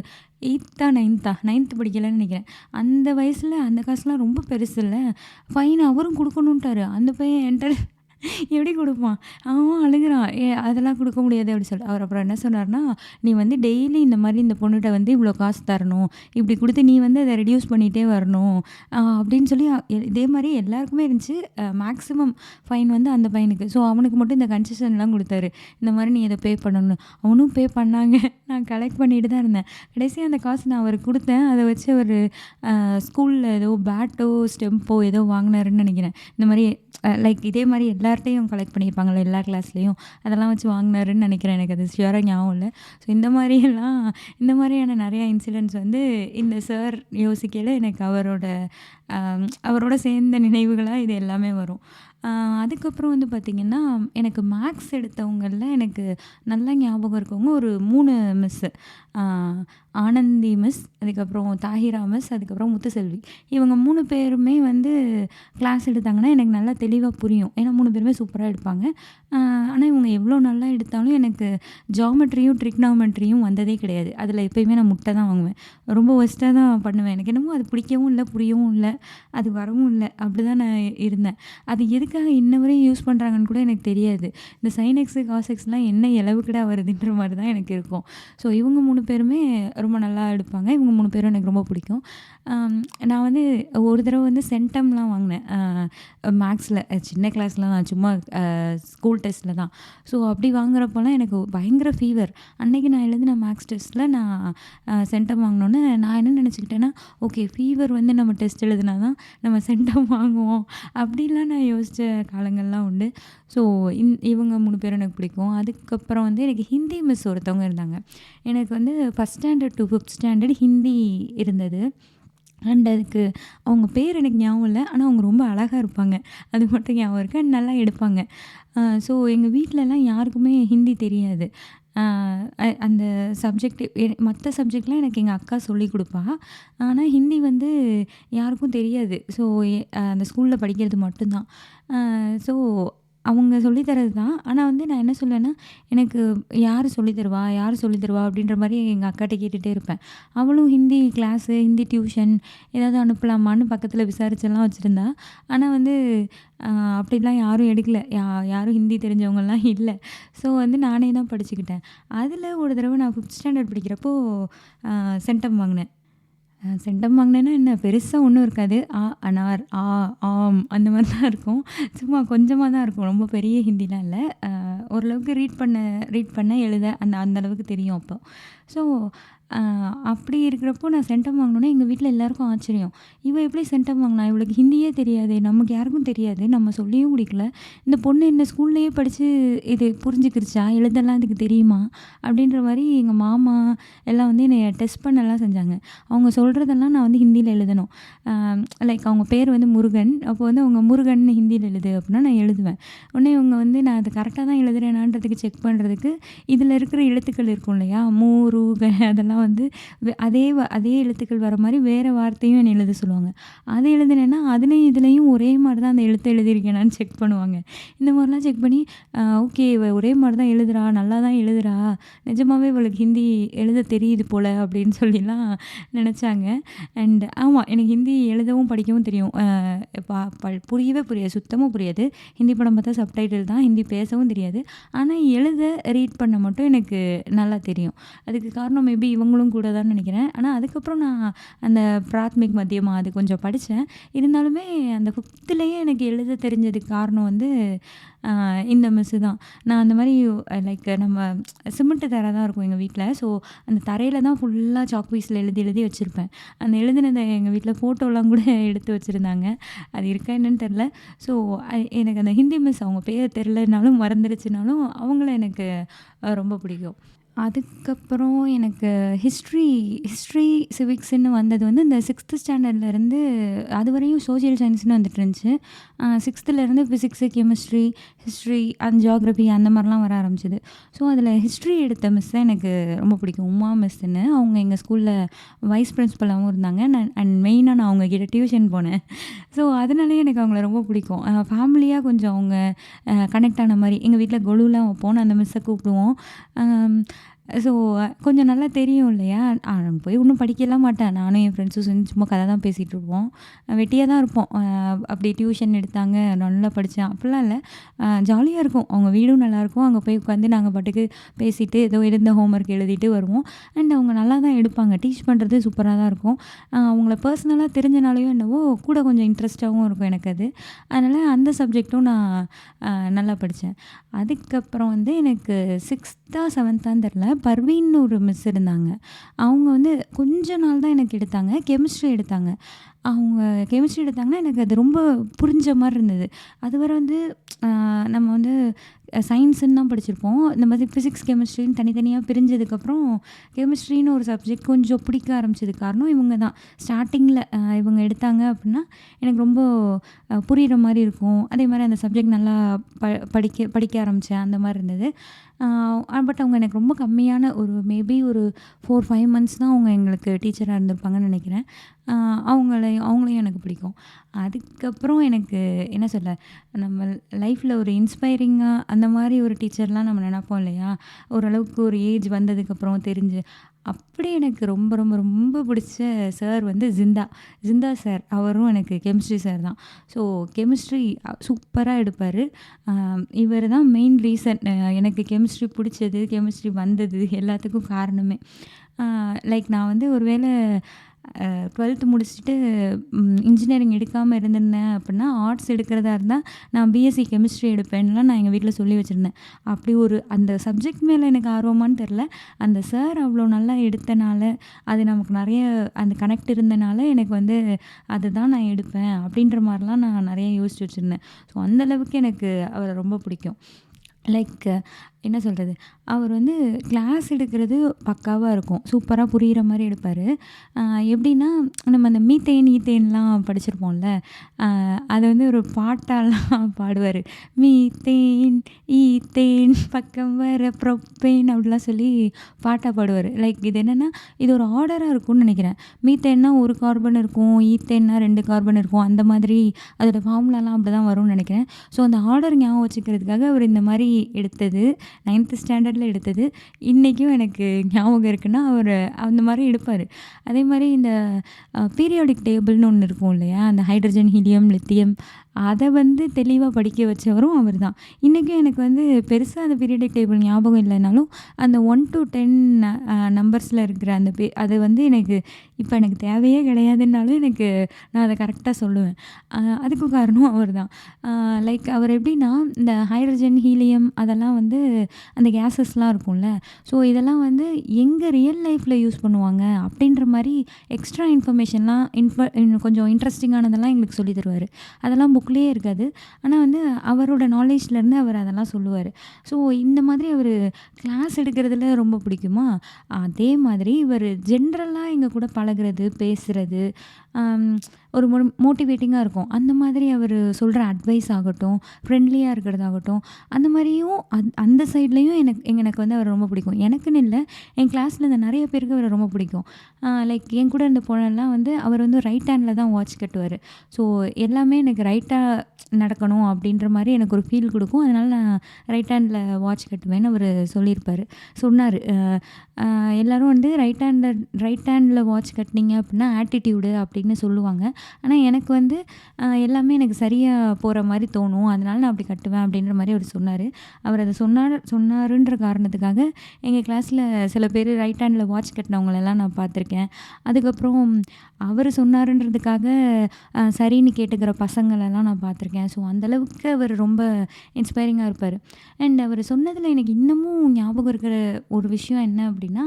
9த் படிக்கலன்னு நினைக்கிறேன். அந்த வயசுல அந்த காசுலாம் ரொம்ப பெருசுல்ல. ஃபைன் அவரும் குடுக்கணுன்ட்டாரு. அந்த பையன் என்ட்ட எப்படி குடுப்பான்? அவன் அழுகுறான். அதெல்லாம் குடுக்க முடியாது அப்டி சொல்லிட்டு. அவர் அப்புறம் என்ன சொன்னாருன்னா, "நீ வந்து டெய்லி இந்த மாரி இந்த பொண்ணுட்ட வந்து இவ்ளோ காசு தரணும். இப்டி குடுத்து நீ வந்து அத ரெட்யூஸ் பண்ணிட்டே வரணும்." அப்டின்னு சொல்லி இதே மாரி எல்லாருக்குமே இருந்துச்சு. மேக்ஸிமம் ஃபைன் வந்து அந்த பையனுக்கு. ஸோ அவனுக்கு மட்டும் இந்த கன்செஷன்லாம் குடுத்தாரு. இந்த மாரி நீ இத பே பண்ணணும்னு. அவனும் பே பண்ணாங்க. நான் கலெக்ட் பண்ணிட்டு தான் இருந்தேன். கடைசியா அந்த காசு நான் அவருக்கு குடுத்தேன். அத வச்சு அவரு ஸ்கூல்ல ஏதோ பேட்டோ, ஸ்டெம்போ ஏதோ வாங்குனாருன்னு நெனைக்கிறேன். இந்த மாரி லைக் இதே மாரி எல்லார்ட்டயும் கலெக்ட் பண்ணியிருப்பாங்கல்ல எல்லா கிளாஸ்லயும். அதெல்லாம் வச்சு வாங்குனாருன்னு நெனைக்கிறேன். எனக்கு அது ஷியூரா ஞாபகம் இல்ல. ஸோ இந்த மாரியான நெறையா இன்சிடென்ட்ஸ் வந்து இந்த சார் யோசிக்கையில எனக்கு அவரோட சேர்ந்த நினைவுகளா இது எல்லாமே வரும். அ அதுக்கப்புறம் வந்து பார்த்திங்கன்னா, எனக்கு மேக்ஸ் எடுத்தவங்கள்ல எனக்கு நல்லா ஞாபகம் இருக்கவங்க ஒரு 3 மிஸ்ஸு. அ ஆனந்தி மிஸ், அதுக்கப்புறம் தாஹிரா மிஸ், அதுக்கப்புறம் முத்துசெல்வி. இவங்க 3 பேருமே வந்து கிளாஸ் எடுத்தாங்கன்னா எனக்கு நல்லா தெளிவா புரியும். ஏன்னா 3 பேருமே சூப்பரா எடுப்பாங்க. ஆனா இவங்க எவ்வளோ நல்லா எடுத்தாலும் எனக்கு ஜியாமெட்ரியும், ட்ரிக்னாமெட்ரியும் வந்ததே கிடையாது. அதில எப்பயுமே நான் முட்டை தான் வாங்குவேன். ரொம்ப ஒர்ஸ்ட்டா தான் பண்ணுவேன். எனக்கு என்னமோ அது பிடிக்கவும் இல்ல, புரியவும் இல்ல, அது வரவும் இல்ல. அப்படிதான் நான் இருந்தேன். அது எதுக்காக இன்ன வரையும் யூஸ் பண்ணுறாங்கன்னு கூட எனக்கு தெரியாது. இந்த சைன் எக்ஸு, காஸ் எக்ஸ்லாம் என்ன எளவுக்குடா வருதுன்ற மாரி தான் எனக்கு இருக்கும். ஸோ இவங்க 3 பேருமே ரொம்ப நல்லா எடுப்பாங்க. இவங்க 3 பேரும் எனக்கு ரொம்ப பிடிக்கும். நான் வந்து ஒரு தடவ வந்து சென்டம்லாம் வாங்கினேன். மேக்ஸில சின்ன கிளாஸ்ல தான் சும்மா ஸ்கூல் டெஸ்ட்டில தான். ஸோ அப்படி வாங்குறப்போலாம் எனக்கு பயங்கர ஃபீவர். அன்னைக்கு நான் எழுதின மேக்ஸ் டெஸ்ட்டில நான் சென்டம் வாங்கினோன்னே நான் என்ன நினச்சிக்கிட்டேன்னா, ஓகே ஃபீவர் வந்து நம்ம டெஸ்ட் எழுதினா தான் நம்ம சென்டம் வாங்குவோம். அப்படிலாம் நான் யோசித்த காலங்கள்லாம் உண்டு. ஸோ இவங்க 3 பேரும் எனக்கு பிடிக்கும். அதுக்கப்புறம் வந்து எனக்கு ஹிந்தி மிஸ் ஒருத்தவங்க இருந்தாங்க. எனக்கு வந்து ஃபர்ஸ்ட் ஸ்டாண்டர்ட் டூ 5த் ஸ்டாண்டர்ட் ஹிந்தி இருந்தது. அண்ட் அதுக்கு அவங்க பேர் எனக்கு ஞாபகம் இல்ல. ஆனா அவங்க ரொம்ப அழகா இருப்பாங்க. அது மட்டும் ஞாபகம் இருக்கு. அண்ட் நல்லா எடுப்பாங்க. ஸோ எங்க வீட்லலாம் யாருக்குமே ஹிந்தி தெரியாது. அ அந்த சப்ஜெக்ட் மத்த சப்ஜெக்ட்லாம் எனக்கு எங்க அக்கா சொல்லிக் குடுப்பா. ஆனா ஹிந்தி வந்து யாருக்கும் தெரியாது. ஸோ அந்த ஸ்கூல்ல படிக்கிறது மட்டும் தான். ஸோ அவங்க சொல்லி தர்றது தான். ஆனா வந்து நான் என்ன சொல்லுவேன்னா, எனக்கு யார் சொல்லி தருவா? யார் சொல்லி தருவா? அப்படின்ற மாரி எங்க அக்காட்ட கேட்டுட்டே இருப்பேன். அவளும் ஹிந்தி கிளாஸு, ஹிந்தி டியூஷன் ஏதாவது அனுப்பலாமான்னு பக்கத்துல விசாரிச்செல்லாம் வச்சிருந்தா. ஆனா வந்து அ அப்படிலாம் யாரும் எடுக்கல. யாரும் ஹிந்தி தெரிஞ்சவங்கலாம் இல்ல. ஸோ வந்து நானே தான் படிச்சுக்கிட்டேன். அதில ஒரு தடவ நான் 5த் ஸ்டாண்டர்ட் படிக்கிறப்போ சென்டம் வாங்கினேன். சென்டம் வாங்கினேன்னா என்ன பெருசா ஒண்ணும் இருக்காது. அனார், ஆம் அந்த மாரி தான் இருக்கும். சும்மா கொஞ்சமா தான் இருக்கும். ரொம்ப பெரிய ஹிந்திலாம் இல்ல. ஓரளவுக்கு ரீட் பண்ண, எழுத அந்த அந்த அளவுக்கு தெரியும் அப்போ. ஸோ அ அப்படி இருக்கிறப்போ நான் சென்டம் வாங்கினோனே எங்க வீட்ல எல்லாருக்கும் ஆச்சரியம். "இவ எப்படி சென்டம் வாங்கினா? இவளுக்கு ஹிந்தியே தெரியாதே! நமக்கு யாருக்கும் தெரியாது. நம்ம சொல்லியும் குடுக்கல. இந்த பொண்ணு என்ன ஸ்கூல்லயே படிச்சு இது புரிஞ்சுக்கிருச்சா? எழுதலாம் இதுக்கு தெரியுமா?" அப்படின்ற மாரி எங்க மாமா எல்லாம் வந்து என்னைய டெஸ்ட் பண்ணலாம் செஞ்சாங்க. அவங்க சொல்றதெல்லாம் நான் வந்து ஹிந்தியில எழுதணும். அ லைக் அவங்க பேர் வந்து முருகன். அப்போ வந்து அவங்க முருகன்னு ஹிந்தியில எழுது அப்படின்னா நான் எழுதுவேன். உடனே இவங்க வந்து நான் அது கரெக்ட்டா தான் எழுதுறேனான்றதுக்கு செக் பண்ணுறதுக்கு, இதில இருக்கிற எழுத்துக்கள் இருக்கும் இல்லையா? மு, ரு, க அதெல்லாம் வந்து அதே எழுத்துக்கள் வர மாரி வேற வார்த்தையும் என்ன எழுத சொல்லுவாங்க. அத எழுதுனேன்னா, அதுலயும் இதுலயும் ஒரே மாரி தான் அந்த எழுத்த எழுதியிருக்கேனான்னு செக் பண்ணுவாங்க. இந்த மாரிலாம் செக் பண்ணி, ஓகே இவ ஒரே மாரி தான் எழுதுறா, நல்லா தான் எழுதுறா, நிஜமாவே இவளுக்கு ஹிந்தி எழுத தெரியுது போல அப்படின்னு சொல்லிலாம் நெனச்சாங்க. அண்ட் ஆமா எனக்கு ஹிந்தி எழுதவும் படிக்கவும் தெரியும். புரியவே புரியாது. சுத்தமா புரியாது. ஹிந்தி படம் பார்த்தா சப்டைட்டில் தான். ஹிந்தி பேசவும் தெரியாது. ஆனா எழுத, ரீட் பண்ண மட்டும் எனக்கு நல்லா தெரியும். அதுக்கு காரணம் மேபி இவங்களும் கூட தான்னு நெனைக்கிறேன். ஆனா அதுக்கப்புறம் நான் அந்த பிராத்மிக் மத்தியமா அது கொஞ்சம் படிச்சேன். இருந்தாலுமே அந்த 5த்துலயே எனக்கு எழுத தெரிஞ்சதுக்கு காரணம் வந்து இந்த மிஸ்ஸு தான். நான் அந்த மாரி லைக் நம்ம சிமெண்ட் தரை தான் இருக்கும் எங்க வீட்ல. ஸோ அந்த தரையில தான் ஃபுல்லா சாக் பீஸ்ல எழுதி எழுதி வச்சிருப்பேன். அந்த எழுதினத எங்க வீட்ல ஃபோட்டோலாம் கூட எடுத்து வச்சிருந்தாங்க. அது இருக்கா என்னன்னு தெரியல. ஸோ எனக்கு அந்த ஹிந்தி மிஸ் அவங்க பேர் தெரிலனாலும் மறந்துருச்சுனாலும் அவங்கள எனக்கு ரொம்ப பிடிக்கும். அதுக்கப்புறம் எனக்கு ஹிஸ்ட்ரி, சிவிக்ஸ்ன்னு வந்தது வந்து இந்த 6த் ஸ்டாண்டர்ட்லேருந்து அதுவரையும் சோசியல் சயின்ஸ்ன்னு வந்துட்டு இருந்துச்சு. 6த்துலேருந்து physics, chemistry, history and geography அந்த மாரிலாம் வர ஆரம்பிச்சது. ஸோ அதில் ஹிஸ்ட்ரி எடுத்த மிஸ் தான் எனக்கு ரொம்ப பிடிக்கும். உமா மிஸ்ஸுன்னு. அவங்க எங்கள் ஸ்கூலில் வைஸ் பிரின்சிபலாவும் இருந்தாங்க. அண்ட் மெயினா நான் அவங்க கிட்ட டியூஷன் போனேன். ஸோ அதனாலேயே எனக்கு அவங்கள ரொம்ப பிடிக்கும். ஃபேமிலியாக கொஞ்சம் அவங்க கனெக்ட் ஆன மாரி. எங்கள் வீட்ல கொலுலாம் வைப்போம். நான் அந்த மிஸ்ஸை கூப்பிடுவோம். ஸோ கொஞ்சம் நல்லா தெரியும் இல்லையா? நாங்க போய் ஒண்ணும் படிக்கலாம் மாட்டேன். நானும் என் ஃப்ரெண்ட்ஸும் சேர்ந்து சும்மா கதை தான் பேசிகிட்டு இருப்போம். வெட்டியா தான் இருப்போம். அப்படி டியூஷன் எடுத்தாங்க, நல்லா படித்தேன் அப்படிலாம் இல்ல. ஜாலியா இருக்கும். அவங்க வீடும் நல்லாயிருக்கும். அங்கே போய் உட்காந்து நாங்கள் பாட்டுக்கு பேசிட்டு ஏதோ இருந்த ஹோம்ஒர்க் எழுதிட்டு வருவோம். அண்ட் அவங்க நல்லா தான் எடுப்பாங்க. டீச் பண்ணுறது சூப்பரா தான் இருக்கும். அவங்கள பர்சனலா தெரிஞ்சனாலயோ என்னவோ கூட கொஞ்சம் இன்ட்ரெஸ்ட்டாகவும் இருக்கும் எனக்கு அது. அதனால் அந்த சப்ஜெக்ட்டும் நான் நல்லா படித்தேன். அதுக்கப்புறம் வந்து எனக்கு 6தா 7தான்னு தெரில. பர்வீன்னு ஒரு மிஸ் இருந்தாங்க. அவங்க வந்து கொஞ்ச நாள் தான் எனக்கு எடுத்தாங்க. கெமிஸ்ட்ரி எடுத்தாங்க. அவங்க கெமிஸ்ட்ரி எடுத்தாங்கன்னா எனக்கு அது ரொம்ப புரிஞ்ச மாரி இருந்தது. அதுவரை வந்து நம்ம வந்து சயின்ஸுன்னு தான் படிச்சிருப்போம். இந்த மாதிரி ஃபிசிக்ஸ், கெமிஸ்ட்ரின்னு தனித்தனியா பிரிஞ்சதுக்கப்புறம் கெமிஸ்ட்ரின்னு ஒரு சப்ஜெக்ட் கொஞ்சம் பிடிக்க ஆரம்பிச்சதுக்கு காரணம் இவங்க தான். ஸ்டார்ட்டிங்கில இவங்க எடுத்தாங்க அப்படின்னா எனக்கு ரொம்ப புரியிற மாரி இருக்கும். அதே மாரி அந்த சப்ஜெக்ட் நல்லா படிக்க ஆரம்பிச்சேன். அந்த மாரி இருந்தது. பட் அவங்க எனக்கு ரொம்ப கம்மியான மேபி ஒரு 4, 5 மந்த்ஸ் தான் அவங்க எங்களுக்கு டீச்சரா இருந்திருப்பாங்கன்னு நெனைக்கிறேன். அவங்களையும் எனக்கு பிடிக்கும். அதுக்கப்புறம் எனக்கு என்ன சொல்ல, நம்ம லைஃப்பில் ஒரு இன்ஸ்பைரிங்கா அந்த மாரி ஒரு டீச்சர்லாம் நம்ம நெனைப்போம் இல்லையா? ஓரளவுக்கு ஒரு ஏஜ் வந்ததுக்கப்புறம் தெரிஞ்சு. அப்படி எனக்கு ரொம்ப ரொம்ப ரொம்ப பிடிச்ச சார் வந்து ஜிந்தா சார். அவரும் எனக்கு கெமிஸ்ட்ரி சார் தான். ஸோ கெமிஸ்ட்ரி சூப்பரா எடுப்பாரு. இவர் தான் மெயின் ரீசன் எனக்கு கெமிஸ்ட்ரி பிடிச்சது, கெமிஸ்ட்ரி வந்தது எல்லாத்துக்கும் காரணமே. லைக் நான் வந்து ஒரு வேளை 12th முடிச்சுட்டு இன்ஜினியரிங் எடுக்காம இருந்திருந்தேன் அப்படின்னா, ஆர்ட்ஸ் எடுக்கிறதா இருந்தா நான் பிஎஸ்சி கெமிஸ்ட்ரி எடுப்பேன்லாம் நான் எங்கள் வீட்ல சொல்லி வச்சுருந்தேன். அப்படி அந்த சப்ஜெக்ட் மேல எனக்கு ஆர்வமான்னு தெரில. அந்த சார் அவ்வளோ நல்லா எடுத்தனால, அது நமக்கு நெறைய அந்த கனெக்ட் இருந்தனால எனக்கு வந்து அதுதான் நான் எடுப்பேன் அப்படின்ற மாரிலாம் நான் நெறைய யோசிச்சு வச்சுருந்தேன். ஸோ அந்த அளவுக்கு எனக்கு அவர ரொம்ப பிடிக்கும். லைக் என்ன சொல்றது? அவர் வந்து கிளாஸ் எடுக்கிறது பக்காவா இருக்கும். சூப்பரா புரியிற மாரி எடுப்பாரு. எப்படின்னா, நம்ம அந்த ஈத்தேன்லாம் படிச்சிருப்போம்ல. அத வந்து ஒரு பாட்டாலாம் பாடுவாரு. மீத்தேன், ஈத்தேன் பக்கம் வர புரோப்பேன் அப்படிலாம் சொல்லி பாட்டா பாடுவாரு. லைக் இது என்னன்னா, இது ஒரு ஆர்டரா இருக்கும்னு நெனைக்கிறேன். மீத்தேன்னா 1 கார்பன் இருக்கும். ஈத்தேன்னா 2 கார்பன் இருக்கும். அந்த மாதிரி அதோட ஃபார்முலாலாம் அப்படிதான் வரும்னு நெனைக்கிறேன். ஸோ அந்த ஆர்டர் ஞாபகம் வச்சுக்கிறதுக்காக அவர் இந்த மாரி எடுத்தது. 9th ஸ்டாண்டர்ட்ல எடுத்தது. இன்னைக்கும் எனக்கு ஞாபகம் இருக்குன்னா, அவரு அந்த மாரி எடுப்பாரு. அதே மாரி இந்த பீரியாடிக் டேபிள்னு ஒண்ணு இருக்கும் இல்லையா? அந்த ஹைட்ரஜன், ஹீலியம், லித்தியம் அத வந்து தெளிவா படிக்க வச்சவரும் அவர் தான். இன்னைக்கும் எனக்கு வந்து பெருசா அந்த பீரியாடிக் டேபிள் ஞாபகம் இல்லனாலும், அந்த 1 to 10 நம்பர்ஸ்ல இருக்கிற அந்த அது வந்து இப்ப எனக்கு தேவையே கிடையாதுன்னாலும் நான் அத கரெக்ட்டா சொல்லுவேன். அதுக்கும் காரணம் அவர் தான். லைக் அவர் எப்படின்னா, இந்த ஹைட்ரஜன், ஹீலியம் அதெல்லாம் வந்து அந்த கேஸஸ்லாம் இருக்கும்ல. ஸோ இதெல்லாம் வந்து எங்க ரியல் லைஃப்ல யூஸ் பண்ணுவாங்க அப்படின்ற மாரி எக்ஸ்ட்ரா இன்ஃபர்மேஷன்லாம் கொஞ்சம் இன்ட்ரெஸ்டிங்கானதெல்லாம் எங்களுக்கு சொல்லி தருவாரு. அதெல்லாம் புக்லேயே இருக்காது. ஆனா வந்து அவரோட நாலேஜ்லேருந்து அவர் அதெல்லாம் சொல்லுவாரு. ஸோ இந்த மாதிரி அவரு கிளாஸ் எடுக்கிறதுல ரொம்ப பிடிக்குமா, அதே மாதிரி இவரு ஜென்ரலா எங்க கூட பழகுறது, பேசுறது, ஒரு மோட்டிவேட்டிங்கா இருக்கும். அந்த மாதிரி அவரு சொல்ற அட்வைஸ் ஆகட்டும், ஃப்ரெண்ட்லியா இருக்கிறதாகட்டும், அந்த மாரியும் அந்த சைட்லயும் எனக்கு வந்து அவர ரொம்ப பிடிக்கும். எனக்குன்னு இல்ல, என் கிளாஸ்ல இருந்த நெறைய பேருக்கு அவர ரொம்ப பிடிக்கும். லைக் என் கூட இருந்த பொண்ணெல்லாம் வந்து அவர் வந்து ரைட் ஹேண்ட்ல தான் வாட்ச் கட்டுவாரு. ஸோ எல்லாமே எனக்கு ரைட்டா நடக்கணும் அப்படின்ற மாரி எனக்கு ஒரு ஃபீல் குடுக்கும். அதனால நான் ரைட் ஹேண்ட்ல வாட்ச் கட்டுவேன்னு அவரு சொன்னாரு. எல்லாரும் வந்து ரைட் ஹேண்ட்ல வாட்ச் கட்டுனீங்க அப்படின்னா ஆட்டிட்யூடு அப்படின்னு சொல்லுவாங்க. ஆனா எனக்கு வந்து எல்லாமே எனக்கு சரியா போற மாரி தோணும். அதனால நான் அப்படி கட்டுவேன் அப்படின்ற மாரி அவரு சொன்னாரு. அவர் அத சொன்னாருன்ற காரணத்துக்காக எங்க கிளாஸ்ல சில பேரு ரைட் ஹேண்ட்ல வாட்ச் கட்டினவங்களெல்லாம் நான் பார்த்துருக்கேன். அதுக்கப்புறம் அவரு சொன்னாருன்றதுக்காக சரின்னு கேட்டுக்கிற பசங்களெல்லாம் நான் பார்த்துருக்கேன். ஸோ அந்த அளவுக்கு அவர் ரொம்ப இன்ஸ்பைரிங்கா இருப்பாரு. அண்ட் அவரு சொன்னதுல எனக்கு இன்னமும் ஞாபகம் இருக்கிற ஒரு விஷயம் என்ன அப்படின்னா,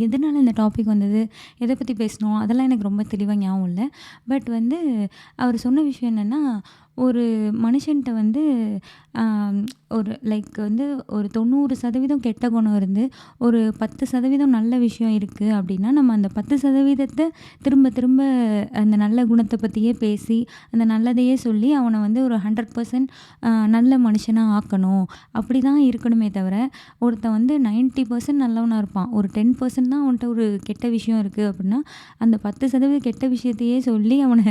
எதனால இந்த டாபிக் வந்தது, எத பத்தி பேசினோம் அதெல்லாம் எனக்கு ரொம்ப தெளிவா ஞாபகம் இல்ல. பட் வந்து அவரு சொன்ன விஷயம் என்னன்னா, ஒரு மனுஷன்ட்ட வந்து லைக் வந்து ஒரு 90% கெட்ட குணம் இருந்து, ஒரு 10% நல்ல விஷயம் இருக்கு அப்படின்னா, நம்ம அந்த 10% திரும்ப திரும்ப அந்த நல்ல குணத்த பத்தியே பேசி, அந்த நல்லதையே சொல்லி அவன வந்து ஒரு 100% நல்ல மனுஷனா ஆக்கணும். அப்படிதான் இருக்கணுமே தவிர, ஒருத்தன் வந்து 90% நல்லவனா இருப்பான். ஒரு 10% தான் அவன்ட்ட ஒரு கெட்ட விஷயம் இருக்கு அப்படின்னா, அந்த 10% கெட்ட விஷயத்தையே சொல்லி அவன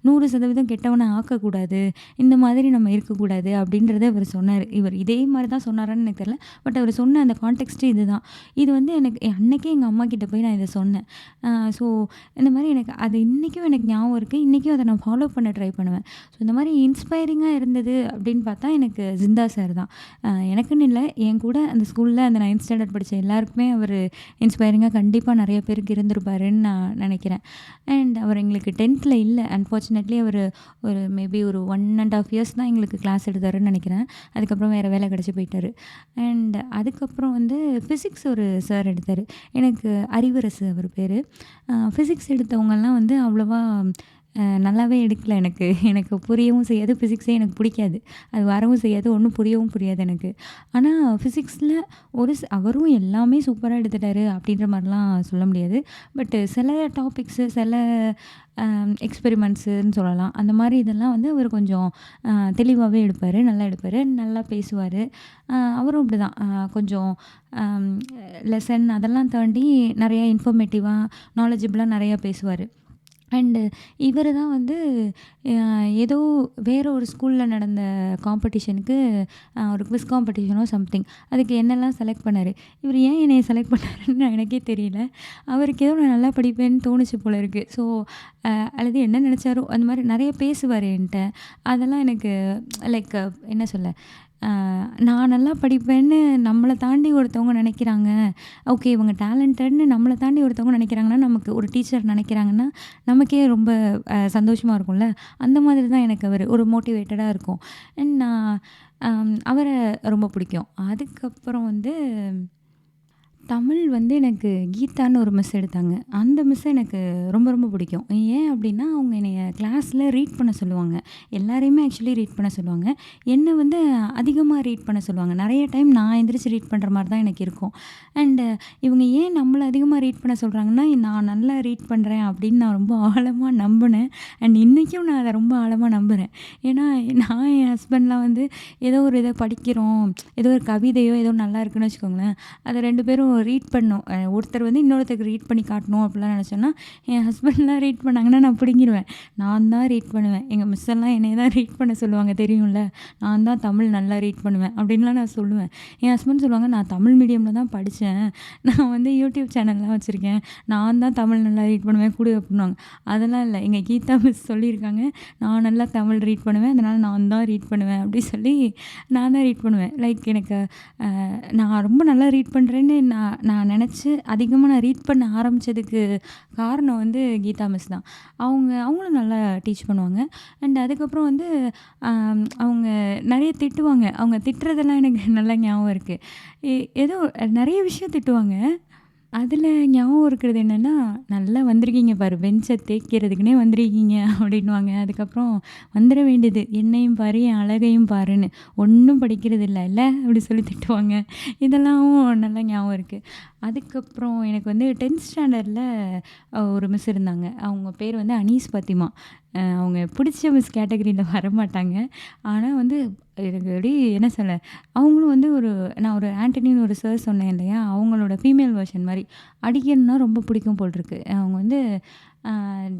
100% கெட்டவனா ஆக்கக்கூடாது. இந்த மாதிரி நம்ம இருக்கக்கூடாது அப்படின்றத இவர் சொன்னார். இவர் இதே மாதிரி தான் சொன்னாரான்னு எனக்கு தெரியல. பட் அவர் சொன்ன அந்த கான்டெக்ஸ்ட்டு இதுதான். இது வந்து எனக்கு அன்னைக்கே எங்க அம்மாகிட்ட போய் நான் இத சொன்னேன். ஸோ இந்த மாரி எனக்கு அது இன்னைக்கும் எனக்கு ஞாபகம் இருக்கு. இன்னைக்கும் அத நான் ஃபாலோ பண்ண ட்ரை பண்ணுவேன். ஸோ இந்த மாரி இன்ஸ்பைரிங்கா இருந்தது அப்படின்னு பார்த்தா எனக்கு ஜிந்தா சார் தான். எனக்குன்னு இல்ல, என் கூட அந்த ஸ்கூல்ல அந்த 9த் ஸ்டாண்டர்ட் படிச்ச எல்லாருக்குமே அவரு இன்ஸ்பைரிங்கா கண்டிப்பா நெறைய பேருக்கு இருந்திருப்பாருன்னு நான் நெனைக்கிறேன். அண்ட் அவர் எங்களுக்கு 10த்ல இல்ல. அன்ஃபார்ச்சுனேட்லி அவரு ஒரு மேபி ஒரு 1 1/2 இயர்ஸ் தான் எங்களுக்கு கிளாஸ் எடுத்தாருன்னு நெனைக்கிறேன். அதுக்கப்புறம் வேற வேலை கிடைச்சு போயிட்டாரு. அண்ட் அதுக்கப்புறம் வந்து ஃபிசிக்ஸ் ஒரு சார் எடுத்தாரு. எனக்கு அறிவரசு அவர் பேரு. ஃபிசிக்ஸ் எடுத்தவங்கலாம் வந்து அவ்வளவா நல்லாவே எடுக்கல எனக்கு. எனக்கு புரியவும் செய்யாது. ஃபிசிக்ஸே எனக்கு பிடிக்காது. அது வரவும் செய்யாது. ஒண்ணும் புரியவும் புரியாது எனக்கு. ஆனா ஃபிசிக்ஸ்ல அவரும் எல்லாமே சூப்பரா எடுத்துட்டாரு அப்படின்ற மாரிலாம் சொல்ல முடியாது. பட் சில டாபிக்ஸு, சில எக்ஸ்பெரிமெண்ட்ஸுன்னு சொல்லலாம். அந்த மாரி இதெல்லாம் வந்து அவர் கொஞ்சம் தெளிவாவே எடுப்பாரு. நல்லா எடுப்பாரு. நல்லா பேசுவாரு. அவரும் அப்படிதான். கொஞ்சம் லெசன் அதெல்லாம் தாண்டி நெறைய இன்ஃபர்மேட்டிவா, நாலேஜபிளா நெறையா பேசுவாரு. அண்டு இவரு தான் வந்து ஏதோ வேற ஒரு ஸ்கூல்ல நடந்த காம்படிஷனுக்கு ஒரு குவிஸ் காம்படிஷனோ சம்திங். அதுக்கு என்னெல்லாம் செலக்ட் பண்ணாரு. இவரு ஏன் என்னைய செலக்ட் பண்ணாருன்னு எனக்கே தெரியல. அவருக்கு ஏதோ நான் நல்லா படிப்பேன்னு தோணுச்சு போல இருக்கு. ஸோ அல்லது என்ன நெனச்சாரோ அந்த மாரி நெறைய பேசுவாரு என்ட்ட. அதெல்லாம் எனக்கு லைக் என்ன சொல்ல, நான் நல்லா படிப்பேன்னு நம்மள தாண்டி ஒருத்தவங்க நெனைக்கிறாங்க. ஓகே, இவங்க டேலண்டட்ன்னு நம்மள தாண்டி ஒருத்தவங்க நெனைக்கிறாங்கன்னா, நமக்கு ஒரு டீச்சர் நெனைக்கிறாங்கன்னா, நமக்கே ரொம்ப சந்தோஷமா இருக்கும்ல. அந்த மாதிரி தான் எனக்கு அவரு ஒரு மோட்டிவேட்டடா இருக்கும். அண்ட் நான் அவர ரொம்ப பிடிக்கும். அதுக்கப்புறம் வந்து தமிழ் வந்து எனக்கு கீதான்னு ஒரு மிஸ் எடுத்தாங்க. அந்த மிஸ் எனக்கு ரொம்ப ரொம்ப பிடிக்கும். ஏன் அப்படின்னா, அவங்க என்னைய கிளாஸ்ல ரீட் பண்ண சொல்லுவாங்க. எல்லாரையுமே ஆக்சுவலி ரீட் பண்ண சொல்லுவாங்க. என்ன வந்து அதிகமா ரீட் பண்ண சொல்லுவாங்க. நெறைய டைம் நான் எந்திரிச்சு ரீட் பண்ற மாரி தான் எனக்கு இருக்கும். அண்டு இவங்க ஏன் நம்மள அதிகமா ரீட் பண்ண சொல்றாங்கன்னா, நான் நல்லா ரீட் பண்றேன் அப்படின்னு நான் ரொம்ப ஆழமா நம்புனேன். அண்ட் இன்னைக்கும் நான் அத ரொம்ப ஆழமா நம்புறேன். ஏன்னா நான் என் ஹஸ்பண்ட்லாம் வந்து ஏதோ ஒரு இத படிக்கிறோம். ஏதோ ஒரு கவிதையோ ஏதோ நல்லா இருக்குன்னு வச்சுக்கோங்களேன். அத 2 பேரும் ரீட் பண்ணணும். ஒருத்தர் வந்து இன்னொருத்தருக்கு ரீட் பண்ணி காட்டணும் அப்படிலாம் நெனச்சோன்னா, என் ஹஸ்பண்ட்லாம் ரீட் பண்ணாங்கன்னா நான் பிடுங்கிருவேன். நான் தான் ரீட் பண்ணுவேன். எங்க மிஸ் எல்லாம் என்னைய தான் ரீட் பண்ண சொல்லுவாங்க தெரியும்ல. நான் தான் தமிழ் நல்லா ரீட் பண்ணுவேன் அப்படின்லாம் நான் சொல்லுவேன். என் ஹஸ்பண்ட் சொல்லுவாங்க, நான் தமிழ் மீடியம்ல தான் படிச்சேன். நான் வந்து யூடியூப் சேனல்லாம் வச்சுருக்கேன். நான் தான் தமிழ் நல்லா ரீட் பண்ணுவேன் குடு அப்படின்னுவாங்க. அதெல்லாம் இல்ல. எங்க கீதா மிஸ் சொல்லியிருக்காங்க, நான் நல்லா தமிழ் ரீட் பண்ணுவேன். அதனால நான் தான் ரீட் பண்ணுவேன் அப்படி சொல்லி நான் தான் ரீட் பண்ணுவேன். லைக் எனக்கு நான் ரொம்ப நல்லா ரீட் பண்றேன்னு நான் நெனச்சு அதிகமா நான் ரீட் பண்ண ஆரம்பிச்சதுக்கு காரணம் வந்து கீதா மிஸ் தான். அவங்களும் நல்லா டீச் பண்ணுவாங்க. அண்ட் அதுக்கப்புறம் வந்து அவங்க நெறைய திட்டுவாங்க. அவங்க திட்டுறதெல்லாம் எனக்கு நல்லா ஞாபகம் இருக்கு. ஏதோ நெறைய விஷயம் திட்டுவாங்க. அதில ஞாபகம் இருக்கிறது என்னன்னா, "நல்லா வந்திருக்கீங்க பாரு, பெஞ்ச தேய்க்கிறதுக்குன்னே வந்திருக்கீங்க" அப்படின்னுவாங்க. அதுக்கப்புறம் "வந்துர வேண்டியது, என்னையும் பாரு, என் அழகையும் பாருன்னு. ஒண்ணும் படிக்கிறது இல்ல அப்படி சொல்லி திட்டுவாங்க. இதெல்லாமும் நல்லா ஞாபகம் இருக்கு. அதுக்கப்புறம் எனக்கு வந்து 10த் ஸ்டாண்டர்ட்ல ஒரு மிஸ் இருந்தாங்க. அவங்க பேர் வந்து அனீஸ் பாத்திமா. அவங்க பிடிச்ச மிஸ் கேட்டகரியில வரமாட்டாங்க. ஆனா வந்து எனக்கு அப்படியே என்ன சொல்ல, அவங்களும் வந்து நான் ஒரு ஆண்டனின்னு ஒரு சார் சொன்னேன் இல்லையா? அவங்களோட ஃபீமேல் வெர்ஷன் மாரி. அடிக்கணும்னா ரொம்ப பிடிக்கும் போல் இருக்கு. அவங்க வந்து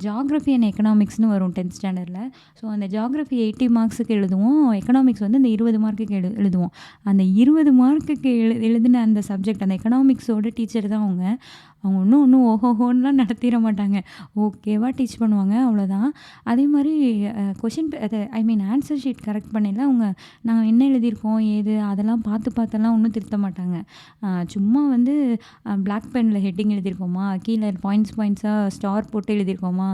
ஜியோகிராஃபி அண்ட் எக்கனாமிக்ஸ்னு வரும் 10த் ஸ்டாண்டர்ட்ல. ஸோ அந்த ஜியோகிராஃபி 80 மார்க்ஸுக்கு எழுதுவோம். எக்கனாமிக்ஸ் வந்து அந்த 20 மார்க்குக்கு எழுதுவோம். அந்த 20 மார்க்குக்கு எழுதின அந்த சப்ஜெக்ட் அந்த எக்கனாமிக்ஸோட டீச்சர் தான் அவங்க. அவங்க ஒண்ணும் ஓஹோஹோன்னுலாம் நடத்திற மாட்டாங்க. ஓகேவா டீச் பண்ணுவாங்க அவ்வளோதான். அதே மாரி கொஷின் அது ஐ மீன் ஆன்சர் ஷீட் கரெக்ட் பண்ணையில அவங்க நாங்க என்ன எழுதியிருக்கோம், ஏது அதெல்லாம் பார்த்தெல்லாம் ஒண்ணும் திருத்த மாட்டாங்க. சும்மா வந்து பிளாக் பென்ல ஹெட்டிங் எழுதியிருக்கோமா, கீழ பாயிண்ட்ஸா ஸ்டார் போட்டு எழுதியிருக்கோமா,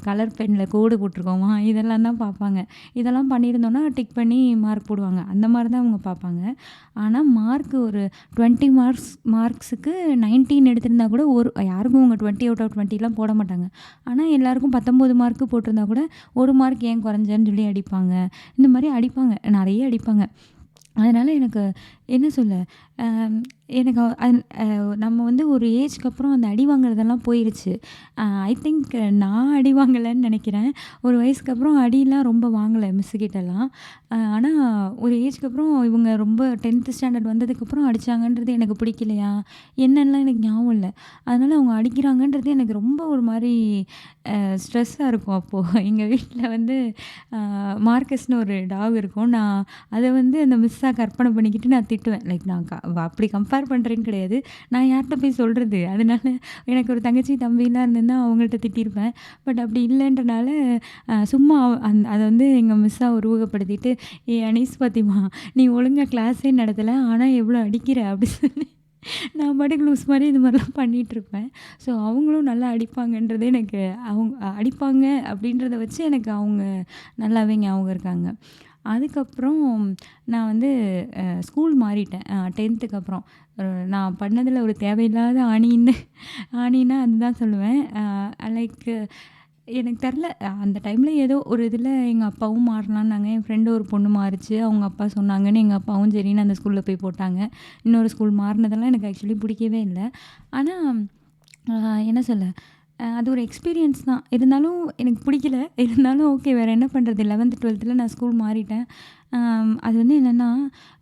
கலர் பென்ல கோடு போட்டிருக்கோமா, இதெல்லாம் தான் பார்ப்பாங்க. இதெல்லாம் பண்ணியிருந்தோம்னா டிக் பண்ணி மார்க் போடுவாங்க. அந்த மாரி தான் அவங்க பார்ப்பாங்க. ஆனா மார்க் ஒரு 20 மார்க்ஸுக்கு 19 எடுத்திருந்தா கூட யாருக்கும் அவங்க 20 அவுட் ஆஃப் 20லாம் போட மாட்டாங்க. ஆனா எல்லாருக்கும் 19 மார்க்கு போட்டிருந்தா கூட 1 மார்க் ஏன் குறைஞ்சன்னு சொல்லி அடிப்பாங்க. இந்த மாரி அடிப்பாங்க. நெறைய அடிப்பாங்க. அதனால எனக்கு என்ன சொல்ல, அம் எனக்கு நம்ம வந்து ஒரு ஏஜ்க்கு அப்புறம் அந்த அடி வாங்குறதெல்லாம் போயிருச்சு. ஐ திங்க் நான் அடி வாங்கலன்னு நெனைக்கிறேன். ஒரு வயசுக்கு அப்புறம் அடிலாம் ரொம்ப வாங்கல மிஸ்ஸுகிட்டலாம். ஆனா ஒரு ஏஜ்க்கு அப்புறம் இவங்க ரொம்ப 10த் ஸ்டாண்டர்ட் வந்ததுக்கப்புறம் அடிச்சாங்கன்றது எனக்கு பிடிக்கலையா? என்னன்னுலாம் எனக்கு ஞாபகம் இல்ல. அதனால அவங்க அடிக்கிறாங்கன்றது எனக்கு ரொம்ப ஒரு மாரி ஸ்ட்ரெஸ்ஸா இருக்கும் அப்போ. எங்க வீட்ல வந்து அ மார்க்கஸ்ன்னு ஒரு டாக் இருக்கும். நான் அத வந்து அந்த மிஸ்ஸா கற்பனை பண்ணிக்கிட்டு நான் திட்டுவேன். லைக் நான் அப்படி கம்பேர் பண்றேன்னு கிடையாது. நான் யார்ட்ட போய் சொல்றது? அதனால எனக்கு ஒரு தங்கச்சி, தம்பிலாம் இருந்திருந்தா அவங்கள்ட்ட திட்டியிருப்பேன். பட் அப்படி இல்லன்றனால சும்மா அத வந்து எங்க மிஸ்ஸா உருவகப்படுத்திட்டு, "ஏய் அனீஸ் பாத்திமா, நீ ஒழுங்கா கிளாஸே நடத்தல. ஆனா எவ்வளோ அடிக்கிற?" அப்படி சொல்லி நான் பாட்டுக்கு லூஸ் மாரி இது மாரிலாம் பண்ணிட்டுருப்பேன். ஸோ அவங்களும் நல்லா அடிப்பாங்கன்றது எனக்கு அவங்க அடிப்பாங்க அப்படின்றத வச்சு எனக்கு அவங்க நல்லாவே ஞாபகம் இருக்காங்க. அதுக்கப்புறம் நான் வந்து ஸ்கூல் மாறிட்டேன். 10த்துக்கு அப்புறம். அ நான் பண்ணதில ஒரு தேவையில்லாத ஆணின்னா அதுதான் சொல்லுவேன். லைக் எனக்கு தெரில. அந்த டைம்ல ஏதோ ஒரு இதில எங்க அப்பாவும் மாறலான்னாங்க. என் ஃப்ரெண்டு ஒரு பொண்ணு மாறுச்சு. அவங்க அப்பா சொன்னாங்கன்னு எங்க அப்பாவும் சரின்னு அந்த ஸ்கூல்ல போய் போட்டாங்க. இன்னொரு ஸ்கூல் மாறுனதெல்லாம் எனக்கு ஆக்சுவலி பிடிக்கவே இல்ல. ஆனா அ என்ன சொல்ல, அது ஒரு எக்ஸ்பீரியன்ஸ் தான். இருந்தாலும் எனக்கு பிடிக்கல. இருந்தாலும் ஓகே வேற என்ன பண்றது? 11த், 12த்ல நான் ஸ்கூல் மாறிட்டேன். அது வந்து என்னன்னா,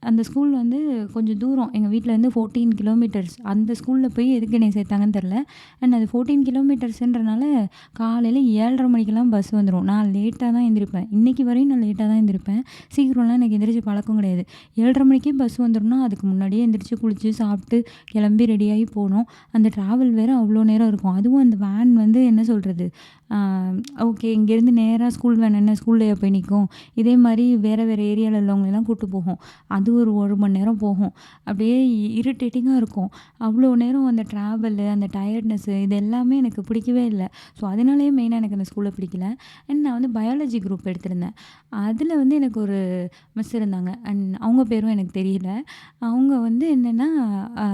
அந்த ஸ்கூல் வந்து கொஞ்சம் தூரம். எங்க வீட்லேருந்து 14 கிலோமீட்டர்ஸ். அந்த ஸ்கூல்ல போய் எதுக்கு என்னைய சேர்த்தாங்கன்னு தெரில. அண்ட் அது 14 கிலோமீட்டர்ஸ்ன்றனால காலையில 7:30 மணிக்கெல்லாம் பஸ் வந்துரும். நான் லேட்டா தான் எந்திரிப்பேன். இன்னைக்கு வரையும் நான் லேட்டா தான் எந்திரிப்பேன். சீக்கிரம்லாம் எனக்கு எந்திரிச்சு பழக்கம் கிடையாது. 7:30 மணிக்கே பஸ் வந்துரும்னா, அதுக்கு முன்னாடியே எந்திரிச்சு குளிச்சு, சாப்பிட்டு, கிளம்பி ரெடியாகி போணும். அந்த ட்ராவல் வேற அவ்வளோ நேரம் இருக்கும். அதுவும் அந்த வேன் வந்து என்ன சொல்றது? ஆ ஓகே இங்கேருந்து நேரா ஸ்கூல் வேன் என்ன ஸ்கூல்லயா போய் நிக்கும்? இதே மாரி வேற வேற ஏரியால உள்ளவங்களலாம் கூட்டு போகும். அது ஒரு 1 மணி நேரம் போகும். அப்படியே இரிட்டேட்டிங்கா இருக்கும். அவ்வளோ நேரம் அந்த ட்ராவலு, அந்த டயர்ட்னஸ்ஸு இது எல்லாமே எனக்கு பிடிக்கவே இல்ல. ஸோ அதனாலேயே மெயினா எனக்கு அந்த ஸ்கூல பிடிக்கல. அண்ட் நான் வந்து பயாலஜி குரூப் எடுத்திருந்தேன். அதில வந்து எனக்கு ஒரு மிஸ் இருந்தாங்க. அண்ட் அவங்க பேரும் எனக்கு தெரியல. அவங்க வந்து என்னன்னா, அ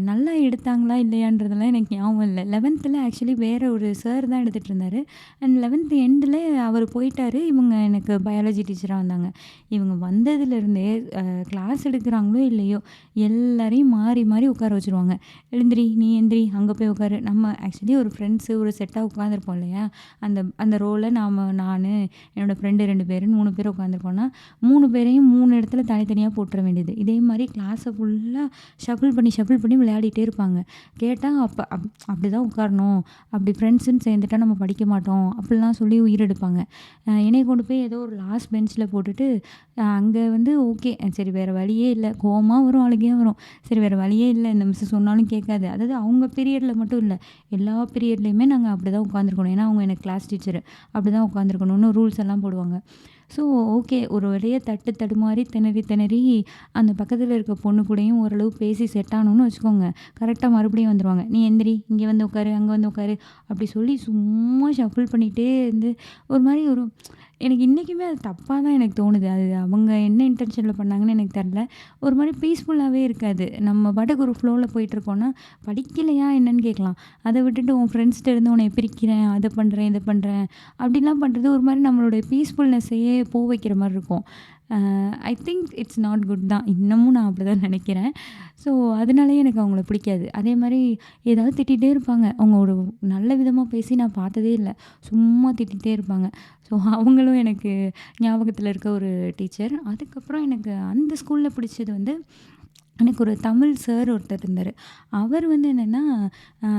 நல்லா எடுத்தாங்களா இல்லையான்றதெல்லாம் எனக்கு ஞாபகம் இல்ல. 11த்ல ஆக்சுவலி வேற ஒரு சார் தான் எடுத்துட்டு இருந்தாரு. அண்ட் 11த் எண்டுல அவர் போயிட்டாரு. இவங்க எனக்கு பயாலஜி டீச்சரா வந்தாங்க. இவங்க வந்ததுலேருந்தே கிளாஸ் எடுக்கிறாங்களோ இல்லையோ, எல்லாரையும் மாறி மாறி உட்கார வச்சுருவாங்க. "எழுந்திரி, நீ எந்திரி, அங்க போய் உட்காரு." நம்ம ஆக்சுவலி ஒரு ஃப்ரெண்ட்ஸு ஒரு செட்டா உட்காந்துருப்போம் இல்லையா? அந்த அந்த ரோல நானு, என்னோட ஃப்ரெண்டு 2 பேருன்னு 3 பேர் உட்காந்துருக்கோம்னா, 3 பேரையும் 3 இடத்துல தனித்தனியா போட்டுற வேண்டியது. இதே மாரி கிளாஸ ஃபுல்லா ஷஃபிள் பண்ணி விளையாடிட்டே இருப்பாங்க. கேட்டா அப்ப அப்படிதான் உட்காரணும். அப்படி ஃப்ரெண்ட்ஸுன்னு சேர்ந்துட்டா நம்ம படிக்க மாட்டோம். அப்படிலாம் சொல்லி உயிர் எடுப்பாங்க. என்னைய கொண்டு போய் ஏதோ ஒரு லாஸ்ட் பெஞ்ச்ல போட்டுட்டு, அங்க வந்து ஓகே. சரி வேற வழியே இல்ல. கோவமா வரும், அழுகையா வரும். சரி வேற வழியே இல்ல. இந்த மிஸ் சொன்னாலும் கேட்காது. அதாவது அவங்க பீரியட்ல மட்டும் இல்ல. எல்லா பீரியட்லயுமே நாங்க அப்படிதான் உட்காந்துருக்கணும். ஏன்னா அவங்க எனக்கு கிளாஸ் டீச்சரு. அப்படிதான் உட்காந்துருக்கணும்னு ரூல்ஸ் எல்லாம் போடுவாங்க. So okay. ஒரு வழியா தடுமாறி திணறி திணறி அந்த பக்கத்துல இருக்க பொண்ணு கூடயும் ஓரளவு பேசி செட் ஆனோம்னு வச்சுக்கோங்க. கரெக்ட்டா மறுபடியும் வந்துருவாங்க. "நீ எந்திரி, இங்க வந்து உட்காரு, அங்க வந்து உட்காரு." அப்படி சொல்லி சும்மா ஷஃபிள் பண்ணிட்டே இருந்து ஒரு மாரி ஒரு எனக்கு இன்னைக்குமே அது தப்பா தான் எனக்கு தோணுது. அது அவங்க என்ன இன்டென்ஷன்ல பண்ணாங்கன்னு எனக்கு தெரியல. ஒரு மாரி பீஸ்ஃபுல்லாவே இருக்காது. நம்ம பாட்டுக்கு ஒரு ஃப்ளோல போயிட்டுருக்கோம்னா, படிக்கலையா என்னன்னு கேட்கலாம். அத விட்டுட்டு உன் ஃப்ரெண்ட்ஸ்ட்ட இருந்து உன்னைய பிரிக்கிறேன், அத பண்றேன், இத பண்றேன் அப்படிலாம் பண்றது ஒரு மாரி நம்மளுடைய பீஸ்ஃபுல்னஸ்ஸையே வைக்கிற மாரி இருக்கும். I think it's not good தான். இன்னமும் நான் அப்படிதான் நினைக்கிறேன். ஸோ, அதனாலேயே எனக்கு அவங்கள பிடிக்காது. அதே மாரி ஏதாவது திட்டிகிட்டே இருப்பாங்க. அவங்க ஒரு நல்ல விதமா பேசி நான் பார்த்ததே இல்ல. சும்மா திட்டிகிட்டே இருப்பாங்க. ஸோ, அவங்களும் எனக்கு ஞாபகத்துல இருக்க ஒரு டீச்சர். அதுக்கப்புறம் எனக்கு அந்த ஸ்கூல்ல பிடிச்சது வந்து எனக்கு ஒரு தமிழ் சார் ஒருத்தர் இருந்தாரு. அவர் வந்து என்னன்னா,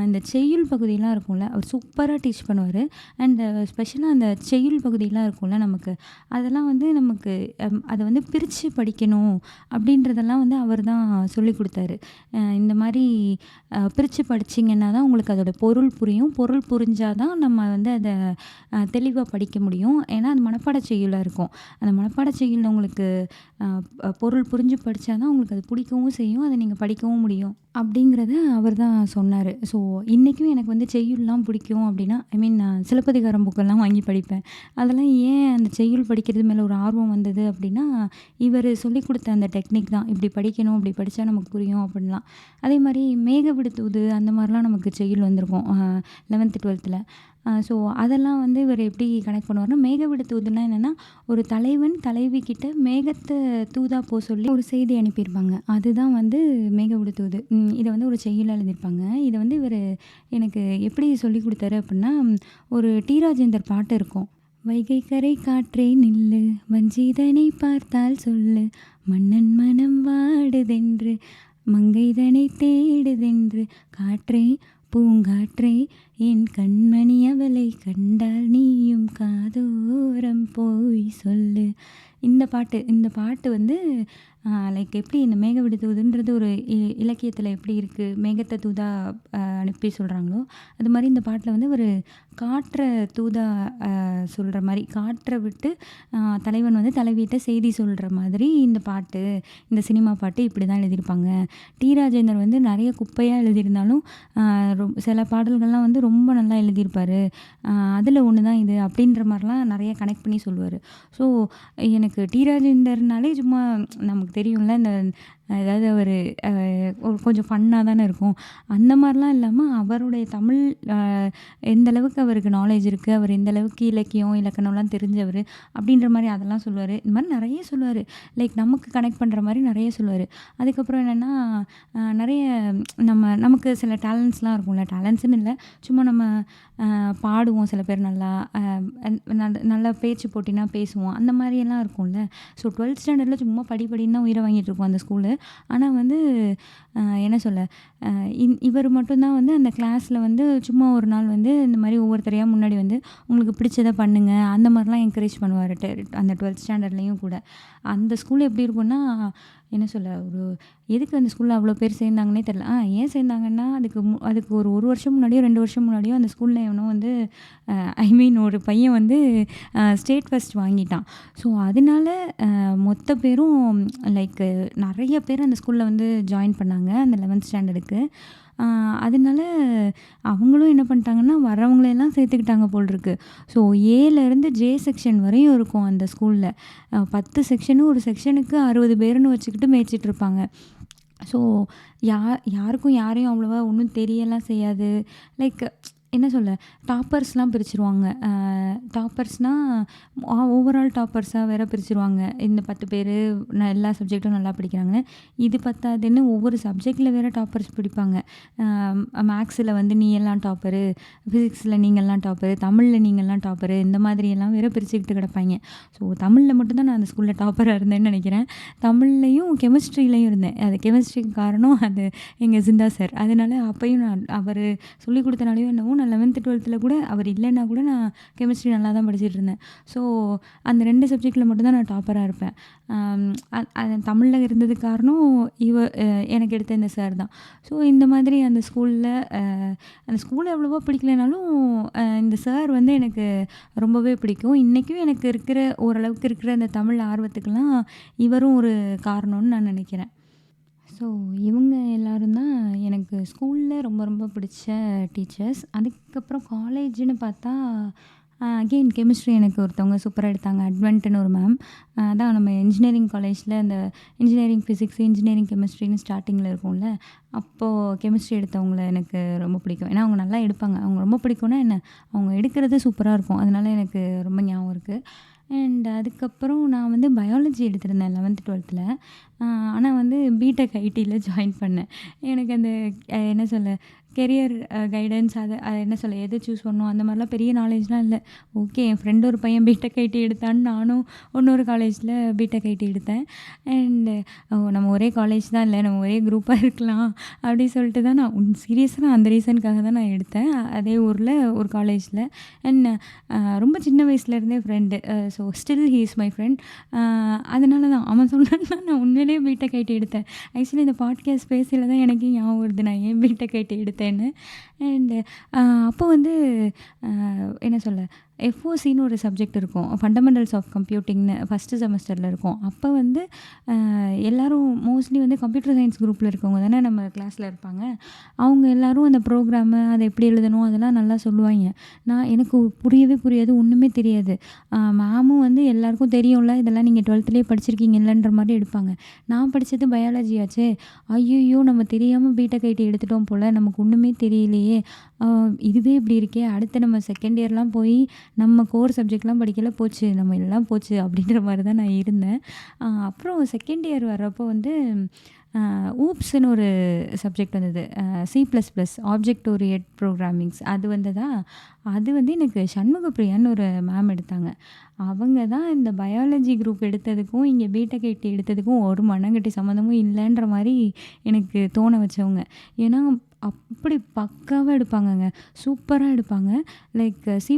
இந்த செய்யுள் பகுதிலாம் இருக்கும்ல, அவர் சூப்பரா டீச் பண்ணுவாரு. அண்ட் ஸ்பெஷலா அந்த செய்யுள் பகுதிலாம் இருக்கும்ல நமக்கு, அதெல்லாம் வந்து நமக்கு அத வந்து பிரிச்சு படிக்கணும் அப்படின்றதெல்லாம் வந்து அவர் தான் சொல்லிக் குடுத்தாரு. இந்த மாரி பிரிச்சு படிச்சீங்கன்னா தான் உங்களுக்கு அதோட பொருள் புரியும். பொருள் புரிஞ்சா தான் நம்ம வந்து அத தெளிவா படிக்க முடியும். ஏன்னா, அது மனப்பாட செய்யுளா இருக்கும். அந்த மனப்பாட செய்யுள்ல உங்களுக்கு பொருள் புரிஞ்சு படிச்சா தான் உங்களுக்கு அது பிடிக்கவும் செய்யும். அத நீங்க படிக்கவும் முடியும். அப்படிங்கிறத அவர் தான் சொன்னாரு. ஸோ, இன்னைக்கும் எனக்கு வந்து செய்யுள்லாம் பிடிக்கும் அப்படின்னா, ஐ மீன் நான் சிலப்பதிகாரம் புக்கெல்லாம் வாங்கி படிப்பேன். அதெல்லாம் ஏன் அந்த செய்யுள் படிக்கிறது மேல ஒரு ஆர்வம் வந்தது அப்படின்னா, இவரு சொல்லிக் குடுத்த அந்த டெக்னிக் தான். இப்படி படிக்கணும், இப்படி படிச்சா நமக்கு புரியும் அப்படின்லாம். அதே மாரி மேக விடுத்தூது அந்த மாரிலாம் நமக்கு செய்யுள் வந்திருக்கும். 11த், 12த்ல. ஸோ, அதெல்லாம் வந்து இவரு எப்படி கனெக்ட் பண்ணுவாருன்னா, மேக விடுத்தூதுன்னா என்னன்னா, ஒரு தலைவன் தலைவி கிட்ட மேகத்த தூதா சொல்லி ஒரு செய்தி அனுப்பியிருப்பாங்க. அதுதான் வந்து மேக விடுத்தூது. இத வந்து ஒரு செய்யுளா எழுதியிருப்பாங்க. இத வந்து இவரு எனக்கு எப்படி சொல்லிக் குடுத்தாரு அப்படின்னா, ஒரு டி. ராஜேந்தர் பாட்டு இருக்கும். "வைகை கரை காற்றே நில்லு, வஞ்சிதனை பார்த்தால் சொல்லு, மன்னன் மனம் வாடுதென்று, மங்கைதனை தேடுதென்று, காற்றே பூங்காற்றே என் கண்மணி அவளை கண்டால் நீயும் காதோரம் போய் சொல்லு." இந்த பாட்டு வந்து லைக் எப்படி இந்த மேக விடுத்தூதுன்றது ஒரு இலக்கியத்தில எப்படி இருக்கு, மேகத்த தூதா அனுப்பி சொல்றாங்களோ, அது மாரி இந்த பாட்டுல வந்து ஒரு காற்ற தூதா சொல்ற மாரி, காற்ற விட்டு தலைவன் வந்து தலைவிட்ட செய்தி சொல்ற மாதிரி இந்த பாட்டு, இந்த சினிமா பாட்டு இப்படி தான் எழுதியிருப்பாங்க. டி. ராஜேந்தர் வந்து நெறைய குப்பையா எழுதியிருந்தாலும், சில பாடல்கள்லாம் வந்து ரொம்ப நல்லா எழுதியிருப்பாரு. அதில ஒண்ணு தான் இது அப்படின்ற மாரிலாம் நெறைய கனெக்ட் பண்ணி சொல்லுவாரு. ஸோ, எனக்கு டி. ராஜேந்தர்னாலே சும்மா நமக்கு தெரியும்ல, இந்த ஏதாவது அவரு கொஞ்சம் ஃபன்னா தானே இருக்கும். அந்த மாரிலாம் இல்லாம அவருடைய தமிழ் அ எந்த அளவுக்கு அவருக்கு நாலேட்ஜ் இருக்கு, அவர் எந்த அளவுக்கு இலக்கியம், இலக்கணம்லாம் தெரிஞ்சவரு அப்படின்ற மாரி அதெல்லாம் சொல்லுவாரு. இந்த மாரி நெறைய சொல்லுவாரு. லைக் நமக்கு கனெக்ட் பண்ற மாரி நெறைய சொல்லுவாரு. அதுக்கப்புறம் என்னன்னா, நெறைய நமக்கு சில டேலண்ட்ஸ்லாம் இருக்கும்ல. டேலண்ட்ஸ்ன்னு இல்ல. சும்மா நம்ம பாடுவோம் சில பேர் நல்லா. நல்லா பேச்சு போட்டினா பேசுவோம். அந்த மாரியெல்லாம் இருக்கும்ல. ஸோ 12த் ஸ்டாண்டர்ட்ல சும்மா படின்னு தான் உயிர வாங்கிட்டு இருக்கோம் அந்த ஸ்கூலு. ஆனா வந்து என்ன சொல்ல, இவரு மட்டும் தான் வந்து அந்த கிளாஸ்ல வந்து சும்மா ஒரு நாள் வந்து இந்த மாரி ஒவ்வொருத்தரையா முன்னாடி வந்து உங்களுக்கு பிடிச்சத பண்ணுங்க, அந்த மாரிலாம் என்கரேஜ் பண்ணுவாரு. அந்த 12த் ஸ்டாண்டர்ட்லயும் கூட. அந்த ஸ்கூல் எப்படி இருக்கும்னா, என்ன சொல்ல, எதுக்கு அந்த ஸ்கூல்ல அவ்வளோ பேர் சேர்ந்தாங்கன்னே தெரியல. ஏன் சேர்ந்தாங்கன்னா, அதுக்கு ஒரு 1 வருஷம் முன்னாடியோ, 2 வருஷம் முன்னாடியோ அந்த ஸ்கூல்ல எவனோ வந்து ஐ மீன் ஒரு பையன் வந்து ஸ்டேட் ஃபர்ஸ்ட் வாங்கிட்டான். ஸோ, அதனால மொத்த பேரும் லைக் நெறைய பேர் அந்த ஸ்கூல்ல வந்து ஜாயின் பண்ணாங்க, அந்த 11த் ஸ்டாண்டர்டுக்கு. அதனால அவங்களும் என்ன பண்ணிட்டாங்கன்னா, வரவங்களெல்லாம் சேர்த்துக்கிட்டாங்க போல இருக்கு. ஸோ, ஏலேருந்து ஜே செக்ஷன் வரையும் இருக்கும் அந்த ஸ்கூல்ல. 10 செக்ஷனு, ஒரு செக்ஷனுக்கு 60 பேருன்னு வச்சுக்கிட்டு மேய்ச்சிட்டு இருப்பாங்க. ஸோ, யாருக்கும் யாரையும் அவ்வளவா ஒண்ணும் தெரியலாம் செய்யாது. லைக் என்ன சொல்ல, டாப்பர்ஸ்லாம் பிரிச்சுருவாங்க. டாப்பர்ஸ்னா ஓவரால் டாப்பர்ஸா வேற பிரிச்சுருவாங்க. இந்த 10 பேரு எல்லா சப்ஜெக்ட்டும் நல்லா படிக்கிறாங்கன்னு. இது பத்தாதுன்னு ஒவ்வொரு சப்ஜெக்ட்ல வேற டாப்பர்ஸ் பிடிப்பாங்க. மேக்ஸில் வந்து நீ எல்லாம் டாப்பரு, ஃபிசிக்ஸில் நீங்கள்லாம் டாப்பரு, தமிழ்ல நீங்கள்லாம் டாப்பரு, இந்த மாதிரியெல்லாம் வேற பிரிச்சுக்கிட்டு கிடப்பாய்ங்க. ஸோ, தமிழ்ல மட்டும் தான் நான் அந்த ஸ்கூல்ல டாப்பரா இருந்தேன்னு நெனைக்கிறேன். தமிழ்லையும் கெமிஸ்ட்ரிலையும் இருந்தேன். அது கெமிஸ்ட்ரிக்கு காரணம் அது எங்க சிந்தா சார். அதனால அப்பயும் அவரு சொல்லிக் குடுத்தனாலயோ என்னவோ, நான் 11த், 12த்ல கூட அவர் இல்லைன்னா கூட நான் கெமிஸ்ட்ரி நல்லா தான் படிச்சுட்டு இருந்தேன். ஸோ, அந்த 2 சப்ஜெக்ட்ல மட்டும் தான் நான் டாப்பரா இருப்பேன். தமிழ்ல இருந்ததுக்கு காரணம் எனக்கு எடுத்த இந்த சார் தான். ஸோ, இந்த மாதிரி அந்த ஸ்கூல் அவ்வளவா பிடிக்கலனாலும், இந்த சார் வந்து எனக்கு ரொம்பவே பிடிக்கும். இன்றைக்கும் எனக்கு இருக்கிற ஓரளவுக்கு இருக்கிற அந்த தமிழ் ஆர்வத்துக்கெல்லாம் இவரும் ஒரு காரணம்னு நான் நினைக்கிறேன். ஸோ, இவங்க எல்லாரும் தான் எனக்கு ஸ்கூல்ல ரொம்ப ரொம்ப பிடிச்ச டீச்சர்ஸ். அதுக்கப்புறம் காலேஜ்ன்னு பார்த்தா, அகெயின் கெமிஸ்ட்ரி எனக்கு ஒருத்தவங்க சூப்பரா எடுத்தாங்க. அட்வென்ட்ன்னு ஒரு மேம். அதான் நம்ம இன்ஜினியரிங் காலேஜில் இந்த இன்ஜினியரிங் ஃபிசிக்ஸ், இன்ஜினியரிங் கெமிஸ்ட்ரின்னு ஸ்டார்ட்டிங்கில் இருக்கும்ல, அப்போது கெமிஸ்ட்ரி எடுத்தவங்கள எனக்கு ரொம்ப பிடிக்கும். ஏன்னா அவங்க நல்லா எடுப்பாங்க. அவங்க ரொம்ப பிடிக்கும்னா என்ன, அவங்க எடுக்கிறது சூப்பராக இருக்கும். அதனால எனக்கு ரொம்ப ஞாபகம் இருக்குது. அண்ட் அதுக்கப்புறம் நான் வந்து பயாலஜி எடுத்திருந்தேன் 11த், 12த்ல. ஆனால் வந்து பிடெக் ஐடியில் ஜாயின் பண்ணேன். எனக்கு அந்த என்ன சொல்ல, கெரியர் கைடன்ஸ் அது என்ன சொல்ல, எது சூஸ் பண்ணணும் அந்த மாதிரிலாம் பெரிய நாலேஜ்லாம் இல்லை. ஓகே, என் ஃப்ரெண்டு ஒரு பையன் பிடெக் ஐடி எடுத்தான்னு நானும் இன்னொரு காலேஜில் பிடெக் ஐடி எடுத்தேன். அண்டு நம்ம ஒரே காலேஜ் தான், இல்லை நம்ம ஒரே குரூப்பாக இருக்கலாம் அப்படி சொல்லிட்டு தான் நான் சீரியஸாக அந்த ரீசனுக்காக தான் நான் எடுத்தேன். அதே ஊரில் ஒரு காலேஜில். அண்ட் ரொம்ப சின்ன வயசுலேருந்தே friend. So, still he is my friend. அதனால தான் அவன் சொன்னான்னா நான் உண்மையிலேயே பிடெக் ஐடி எடுத்தேன். ஆக்சுவலி இந்த பாட்காஸ்ட் பேசியில் தான் எனக்கே ஞாபகம் வருது நான் ஏன் பிடெக் ஐடி எடுத்தேன்னு. அண்டு அப்போ வந்து என்ன சொல்ல, எஃப்ஓசின்னு ஒரு சப்ஜெக்ட் இருக்கும். ஃபண்டமெண்டல்ஸ் ஆஃப் கம்ப்யூட்டிங்னு ஃபஸ்ட்டு செமஸ்டரில் இருக்கும். அப்போ வந்து எல்லோரும் மோஸ்ட்லி வந்து கம்ப்யூட்டர் சயின்ஸ் குரூப்பில் இருக்கவங்க தானே நம்ம கிளாஸில் இருப்பாங்க. அவங்க எல்லோரும் அந்த ப்ரோக்ராமு அதை எப்படி எழுதணும் அதெல்லாம் நல்லா சொல்லுவாங்க. எனக்கு புரியவே புரியாது, ஒன்றுமே தெரியாது. மேமும் வந்து எல்லாருக்கும் தெரியும்ல, இதெல்லாம் நீங்கள் 12லேயே படிச்சிருக்கீங்கல்லன்ற மாதிரி எடுப்பாங்க. நான் படித்தது பயாலஜி ஆச்சே. ஐயையோ! நம்ம தெரியாமல் பிடெக் ஐடி எடுத்துட்டோம் போல், நமக்கு ஒன்றுமே தெரியலையே, இதுவே இப்படி இருக்கே, அடுத்து நம்ம செகண்ட் இயர்லாம் போய் நம்ம கோர் சப்ஜெக்ட்லாம் படிக்கல, போச்சு நம்ம எல்லாம் போச்சு அப்படின்ற மாதிரி தான் நான் இருந்தேன். அப்புறம் செகண்ட் இயர் வர்றப்போ வந்து ஊப்ஸ்ன்னு ஒரு சப்ஜெக்ட் வந்தது. C++ ஆப்ஜெக்ட் ஓரியன்ட் ப்ரோக்ராமிங்ஸ் அது வந்ததா. அது வந்து எனக்கு சண்முகப்பிரியான்னு ஒரு மேம் எடுத்தாங்க. அவங்க தான் இந்த பயாலஜி குரூப் எடுத்ததுக்கும் இங்கே பிடெக் ஐடி எடுத்ததுக்கும் ஒரு மண்ணங்கட்டி சம்மந்தமும் இல்லைன்ற மாதிரி எனக்கு தோண வச்சவங்க. ஏன்னா அப்படி பக்காவாக எடுப்பாங்கங்க, சூப்பராக எடுப்பாங்க. லைக் C++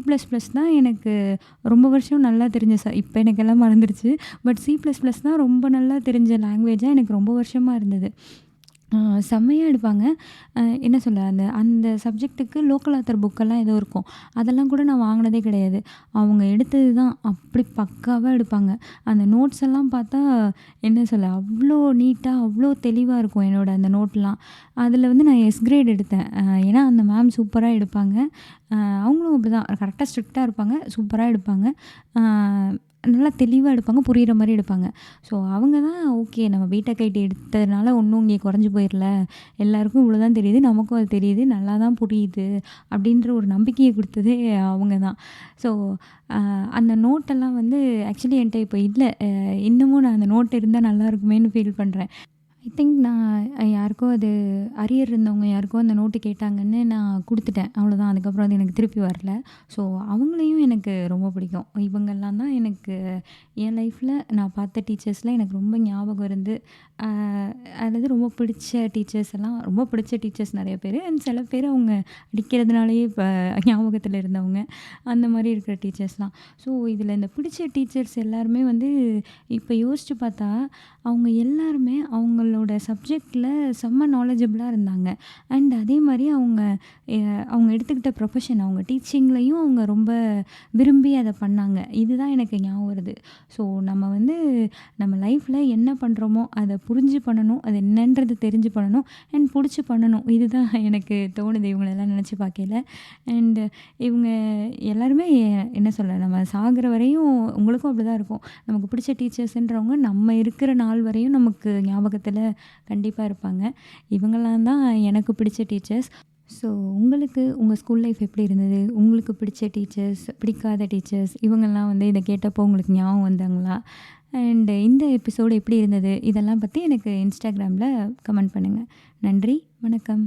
தான் எனக்கு ரொம்ப வருஷம் நல்லா தெரிஞ்ச இப்போ எனக்கெல்லாம் மறந்துடுச்சு. பட் C++ தான் ரொம்ப நல்லா தெரிஞ்ச லாங்குவேஜாக எனக்கு ரொம்ப வருஷமாக இருந்தது. செம்மையாக எடுப்பாங்க. என்ன சொல்ல, அந்த அந்த சப்ஜெக்ட்டுக்கு லோக்கல் ஆத்தர் புக்கெல்லாம் ஏதோ இருக்கும். அதெல்லாம் கூட நான் வாங்கினதே கிடையாது. அவங்க எடுத்தது தான் அப்படி பக்காவாக எடுப்பாங்க. அந்த நோட்ஸ் எல்லாம் பார்த்தா என்ன சொல்ல, அவ்வளோ நீட்டாக அவ்வளோ தெளிவாக இருக்கும் என்னோடய அந்த நோட்லாம். அதில் வந்து நான் எஸ் கிரேட் எடுத்தேன். ஏன்னா அந்த மேம் சூப்பராக எடுப்பாங்க. அவங்களும் அப்படி தான் கரெக்டாக ஸ்ட்ரிக்டாக இருப்பாங்க, சூப்பராக எடுப்பாங்க. நல்லா தெளிவாக எடுப்பாங்க, புரிகிற மாதிரி எடுப்பாங்க. ஸோ அவங்க தான் ஓகே, நம்ம பிடெக் ஐடி எடுத்ததுனால ஒன்றும் இங்கே குறைஞ்சி போயிடல, எல்லாருக்கும் இவ்வளோ தான் தெரியுது, நமக்கும் அது தெரியுது, நல்லா தான் புரியுது அப்படின்ற ஒரு நம்பிக்கையை கொடுத்ததே அவங்க தான். ஸோ அந்த நோட்டெல்லாம் வந்து ஆக்சுவலி என்கிட்ட இப்போ இல்லை. இன்னமும் நான் அந்த நோட் இருந்தால் நல்லா இருக்குமேன்னு ஃபீல் பண்ணுறேன். ஐ திங்க் நான் யாருக்கோ அது அரியர் இருந்தவங்க யாருக்கோ அந்த நோட்டு கேட்டாங்கன்னு நான் கொடுத்துட்டேன், அவ்வளோதான். அதுக்கப்புறம் அது எனக்கு திருப்பி வரல. ஸோ அவங்களையும் எனக்கு ரொம்ப பிடிக்கும். இவங்கெல்லாம் தான் எனக்கு என் லைஃப்பில் நான் பார்த்த டீச்சர்ஸில் எனக்கு ரொம்ப ஞாபகம் இருந்து, அதாவது ரொம்ப பிடிச்ச டீச்சர்ஸ் எல்லாம், ரொம்ப பிடிச்ச டீச்சர்ஸ் நிறைய பேர், அண்ட் சில பேர் அவங்க அடிக்கிறதுனாலேயே இப்போ ஞாபகத்தில் இருந்தவங்க, அந்த மாதிரி இருக்கிற டீச்சர்ஸ்லாம். ஸோ இதில் இந்த பிடிச்ச டீச்சர்ஸ் எல்லாருமே வந்து இப்போ யோசித்து பார்த்தா அவங்க எல்லாருமே அவங்களோட சப்ஜெக்டில் செம்ம நாலேஜபிளாக இருந்தாங்க. அண்ட் அதே மாதிரி அவங்க எடுத்துக்கிட்ட ப்ரொஃபஷன், அவங்க டீச்சிங்லேயும் அவங்க ரொம்ப விரும்பி அதை பண்ணாங்க. இதுதான் எனக்கு ஞாபகம் வருது. ஸோ நம்ம வந்து நம்ம லைஃப்பில் என்ன பண்ணுறோமோ அதை புரிஞ்சு பண்ணணும், அது என்னன்றது தெரிஞ்சு பண்ணணும், அண்ட் பிடிச்சி பண்ணணும். இதுதான் எனக்கு தோணுது இவங்களெல்லாம் நினச்சி பார்க்கையில. அண்டு இவங்க எல்லாருமே என்ன சொல்ல, நம்ம சாகிற வரையும் உங்களுக்கும் அப்படி தான் இருக்கும். நமக்கு பிடிச்ச டீச்சர்ஸ்ன்றவங்க நம்ம இருக்கிற நாள் வரையும் நமக்கு ஞாபகத்தில் கண்டிப்பாக இருப்பாங்க. இவங்கெல்லாம் தான் எனக்கு பிடிச்ச டீச்சர்ஸ். ஸோ உங்களுக்கு உங்கள் ஸ்கூல் லைஃப் எப்படி இருந்தது? உங்களுக்கு பிடிச்ச டீச்சர்ஸ், பிடிக்காத டீச்சர்ஸ், இவங்கெல்லாம் வந்து இதை கேட்டப்போ உங்களுக்கு ஞாபகம் வந்தாங்களா? அண்ட் இந்த எபிசோடு எப்படி இருந்தது? இதெல்லாம் பற்றி எனக்கு இன்ஸ்டாகிராமில் கமெண்ட் பண்ணுங்கள். நன்றி, வணக்கம்.